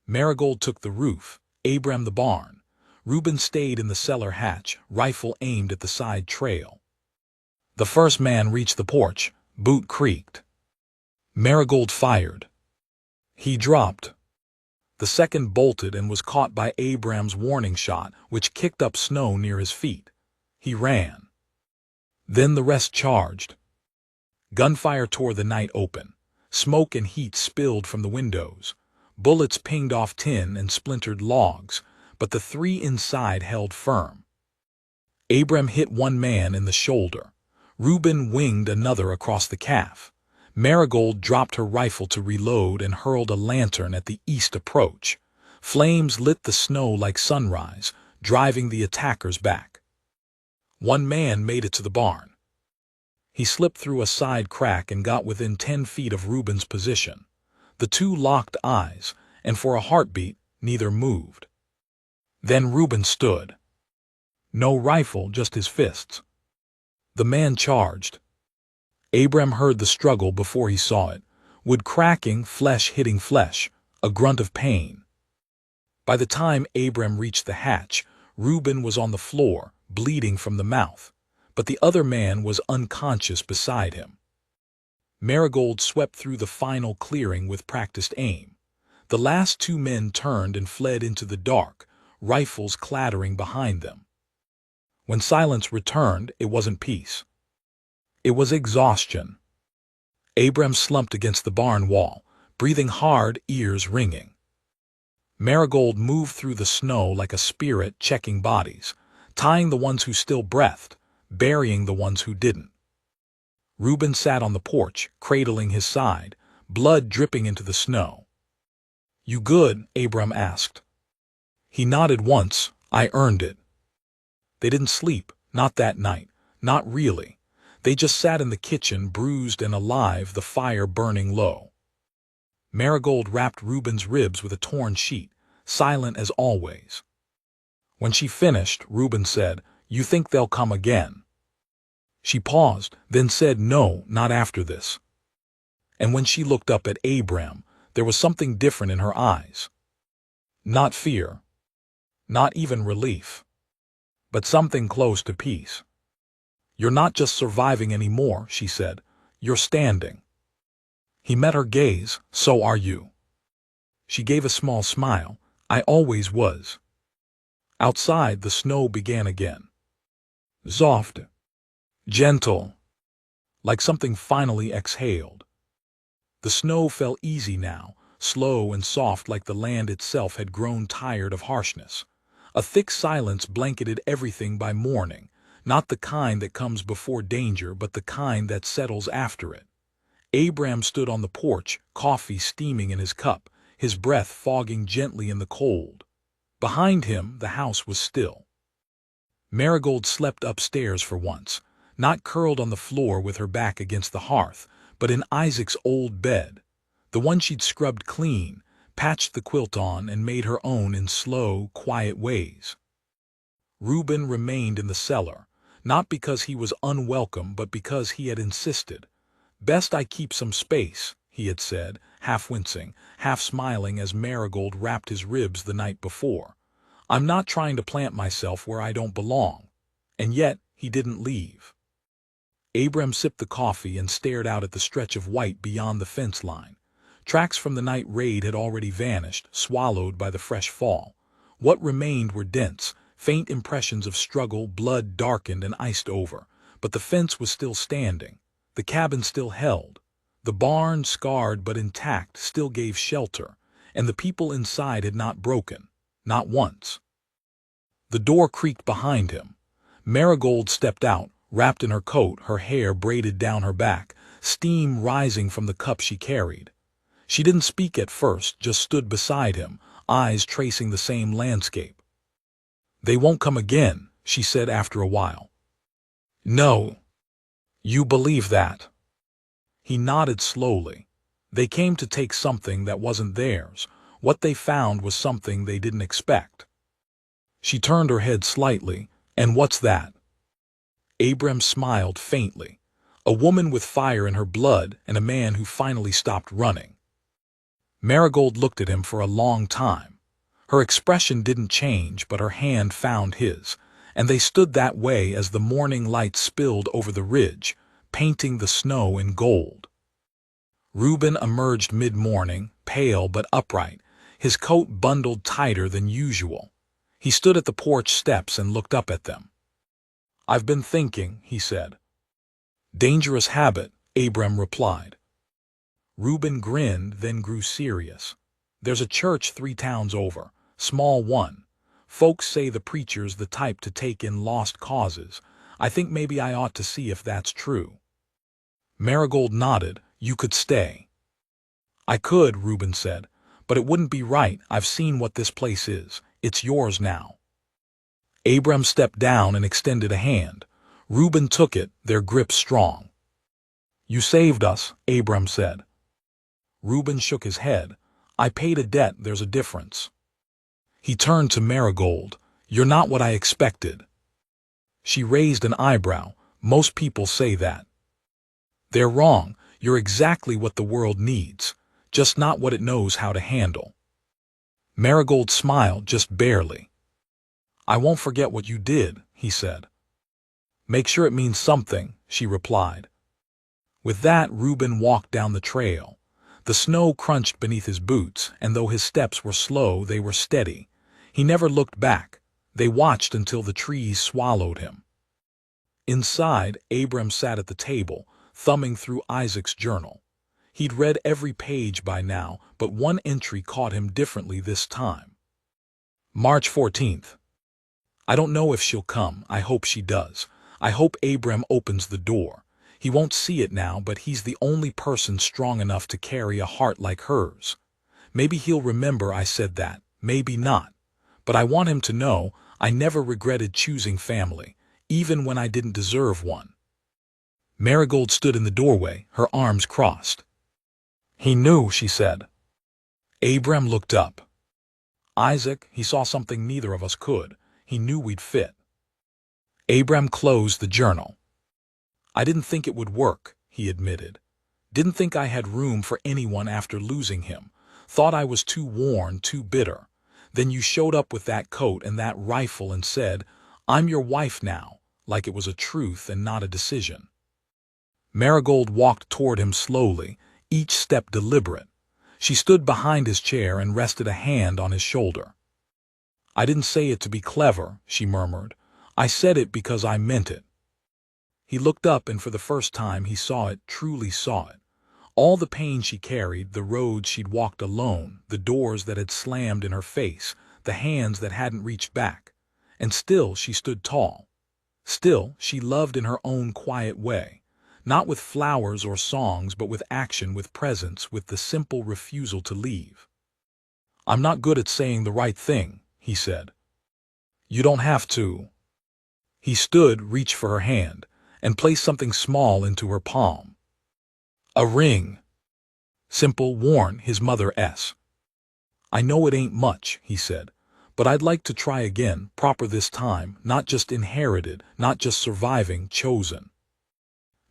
Marigold took the roof, Abram the barn. Reuben stayed in the cellar hatch, rifle aimed at the side trail. The first man reached the porch, boot creaked. Marigold fired. He dropped. The second bolted and was caught by Abram's warning shot, which kicked up snow near his feet. He ran. Then the rest charged. Gunfire tore the night open. Smoke and heat spilled from the windows. Bullets pinged off tin and splintered logs, but the 3 inside held firm. Abram hit one man in the shoulder. Reuben winged another across the calf. Marigold dropped her rifle to reload and hurled a lantern at the east approach. Flames lit the snow like sunrise, driving the attackers back. One man made it to the barn. He slipped through a side crack and got within 10 feet of Reuben's position. The 2 locked eyes, and for a heartbeat, neither moved. Then Reuben stood. No rifle, just his fists. The man charged. Abram heard the struggle before he saw it. Wood cracking, flesh hitting flesh, a grunt of pain. By the time Abram reached the hatch, Reuben was on the floor, bleeding from the mouth, but the other man was unconscious beside him. Marigold swept through the final clearing with practiced aim. The last 2 men turned and fled into the dark, rifles clattering behind them. When silence returned, it wasn't peace. It was exhaustion. Abram slumped against the barn wall, breathing hard, ears ringing. Marigold moved through the snow like a spirit checking bodies, tying the ones who still breathed, burying the ones who didn't. Reuben sat on the porch, cradling his side, blood dripping into the snow. "You good?" Abram asked. He nodded once. "I earned it." They didn't sleep, not that night, not really. They just sat in the kitchen, bruised and alive, the fire burning low. Marigold wrapped Reuben's ribs with a torn sheet, silent as always. When she finished, Reuben said, "You think they'll come again?" She paused, then said, "No, not after this." And when she looked up at Abram, there was something different in her eyes. Not fear. Not even relief, but something close to peace. You're not just surviving anymore, she said. You're standing. He met her gaze. So are you. She gave a small smile. I always was. Outside, the snow began again. Soft, gentle, like something finally exhaled. The snow fell easy now, slow and soft, like the land itself had grown tired of harshness. A thick silence blanketed everything by morning, not the kind that comes before danger, but the kind that settles after it. Abram stood on the porch, coffee steaming in his cup, his breath fogging gently in the cold. Behind him, the house was still. Marigold slept upstairs for once, not curled on the floor with her back against the hearth, but in Isaac's old bed, the one she'd scrubbed clean, patched the quilt on, and made her own in slow, quiet ways. Reuben remained in the cellar, not because he was unwelcome, but because he had insisted. Best I keep some space, he had said, half wincing, half smiling as Marigold wrapped his ribs the night before. I'm not trying to plant myself where I don't belong. And yet, he didn't leave. Abram sipped the coffee and stared out at the stretch of white beyond the fence line. Tracks from the night raid had already vanished, swallowed by the fresh fall. What remained were dents, faint impressions of struggle, blood darkened and iced over. But the fence was still standing. The cabin still held. The barn, scarred but intact, still gave shelter. And the people inside had not broken. Not once. The door creaked behind him. Marigold stepped out, wrapped in her coat, her hair braided down her back, steam rising from the cup she carried. She didn't speak at first, just stood beside him, eyes tracing the same landscape. They won't come again, she said after a while. No. You believe that? He nodded slowly. They came to take something that wasn't theirs. What they found was something they didn't expect. She turned her head slightly. And what's that? Abram smiled faintly. A woman with fire in her blood and a man who finally stopped running. Marigold looked at him for a long time. Her expression didn't change, but her hand found his, and they stood that way as the morning light spilled over the ridge, painting the snow in gold. Reuben emerged mid-morning, pale but upright, his coat bundled tighter than usual. He stood at the porch steps and looked up at them. I've been thinking, he said. Dangerous habit, Abram replied. Reuben grinned, then grew serious. There's a church 3 towns over, small one. Folks say the preacher's the type to take in lost causes. I think maybe I ought to see if that's true. Marigold nodded. You could stay. I could, Reuben said, but it wouldn't be right. I've seen what this place is. It's yours now. Abram stepped down and extended a hand. Reuben took it, their grip strong. You saved us, Abram said. Reuben shook his head. I paid a debt, there's a difference. He turned to Marigold. You're not what I expected. She raised an eyebrow. Most people say that. They're wrong. You're exactly what the world needs, just not what it knows how to handle. Marigold smiled, just barely. I won't forget what you did, he said. Make sure it means something, she replied. With that, Reuben walked down the trail. The snow crunched beneath his boots, and though his steps were slow, they were steady. He never looked back. They watched until the trees swallowed him. Inside, Abram sat at the table, thumbing through Isaac's journal. He'd read every page by now, but one entry caught him differently this time. March 14th. I don't know if she'll come. I hope she does. I hope Abram opens the door. He won't see it now, but he's the only person strong enough to carry a heart like hers. Maybe he'll remember I said that, maybe not. But I want him to know I never regretted choosing family, even when I didn't deserve one. Marigold stood in the doorway, her arms crossed. He knew, she said. Abram looked up. Isaac, he saw something neither of us could. He knew we'd fit. Abram closed the journal. I didn't think it would work, he admitted. Didn't think I had room for anyone after losing him. Thought I was too worn, too bitter. Then you showed up with that coat and that rifle and said, "I'm your wife now," like it was a truth and not a decision. Marigold walked toward him slowly, each step deliberate. She stood behind his chair and rested a hand on his shoulder. "I didn't say it to be clever," she murmured. "I said it because I meant it." He looked up, and for the first time he saw it, truly saw it. All the pain she carried, the roads she'd walked alone, the doors that had slammed in her face, the hands that hadn't reached back. And still she stood tall. Still she loved in her own quiet way. Not with flowers or songs, but with action, with presence, with the simple refusal to leave. "I'm not good at saying the right thing," he said. "You don't have to." He stood, reached for her hand, and placed something small into her palm. A ring. Simple, worn, his mother's. "I know it ain't much," he said, "but I'd like to try again, proper this time, not just inherited, not just surviving, chosen."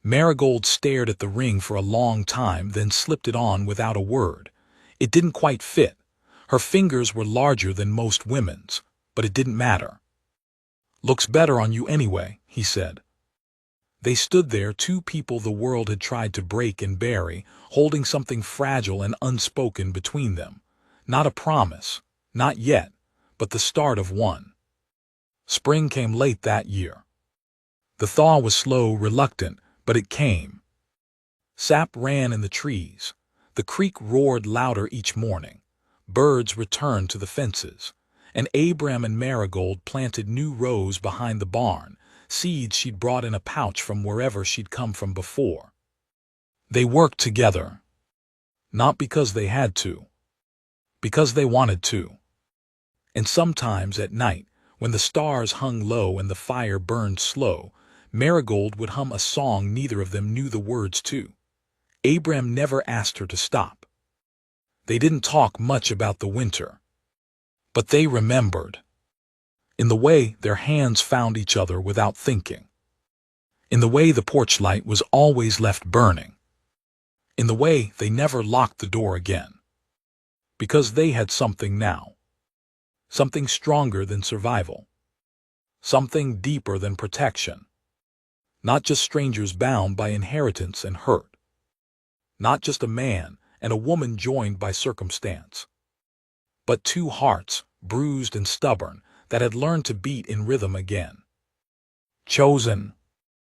Marigold stared at the ring for a long time, then slipped it on without a word. It didn't quite fit. Her fingers were larger than most women's, but it didn't matter. "Looks better on you anyway," he said. They stood there, two people the world had tried to break and bury, holding something fragile and unspoken between them. Not a promise, not yet, but the start of one. Spring came late that year. The thaw was slow, reluctant, but it came. Sap ran in the trees. The creek roared louder each morning. Birds returned to the fences. And Abram and Marigold planted new rows behind the barn, seeds she'd brought in a pouch from wherever she'd come from before. They worked together. Not because they had to. Because they wanted to. And sometimes at night, when the stars hung low and the fire burned slow, Marigold would hum a song neither of them knew the words to. Abram never asked her to stop. They didn't talk much about the winter. But they remembered. In the way their hands found each other without thinking. In the way the porch light was always left burning. In the way they never locked the door again. Because they had something now. Something stronger than survival. Something deeper than protection. Not just strangers bound by inheritance and hurt. Not just a man and a woman joined by circumstance. But two hearts, bruised and stubborn, that had learned to beat in rhythm again. Chosen.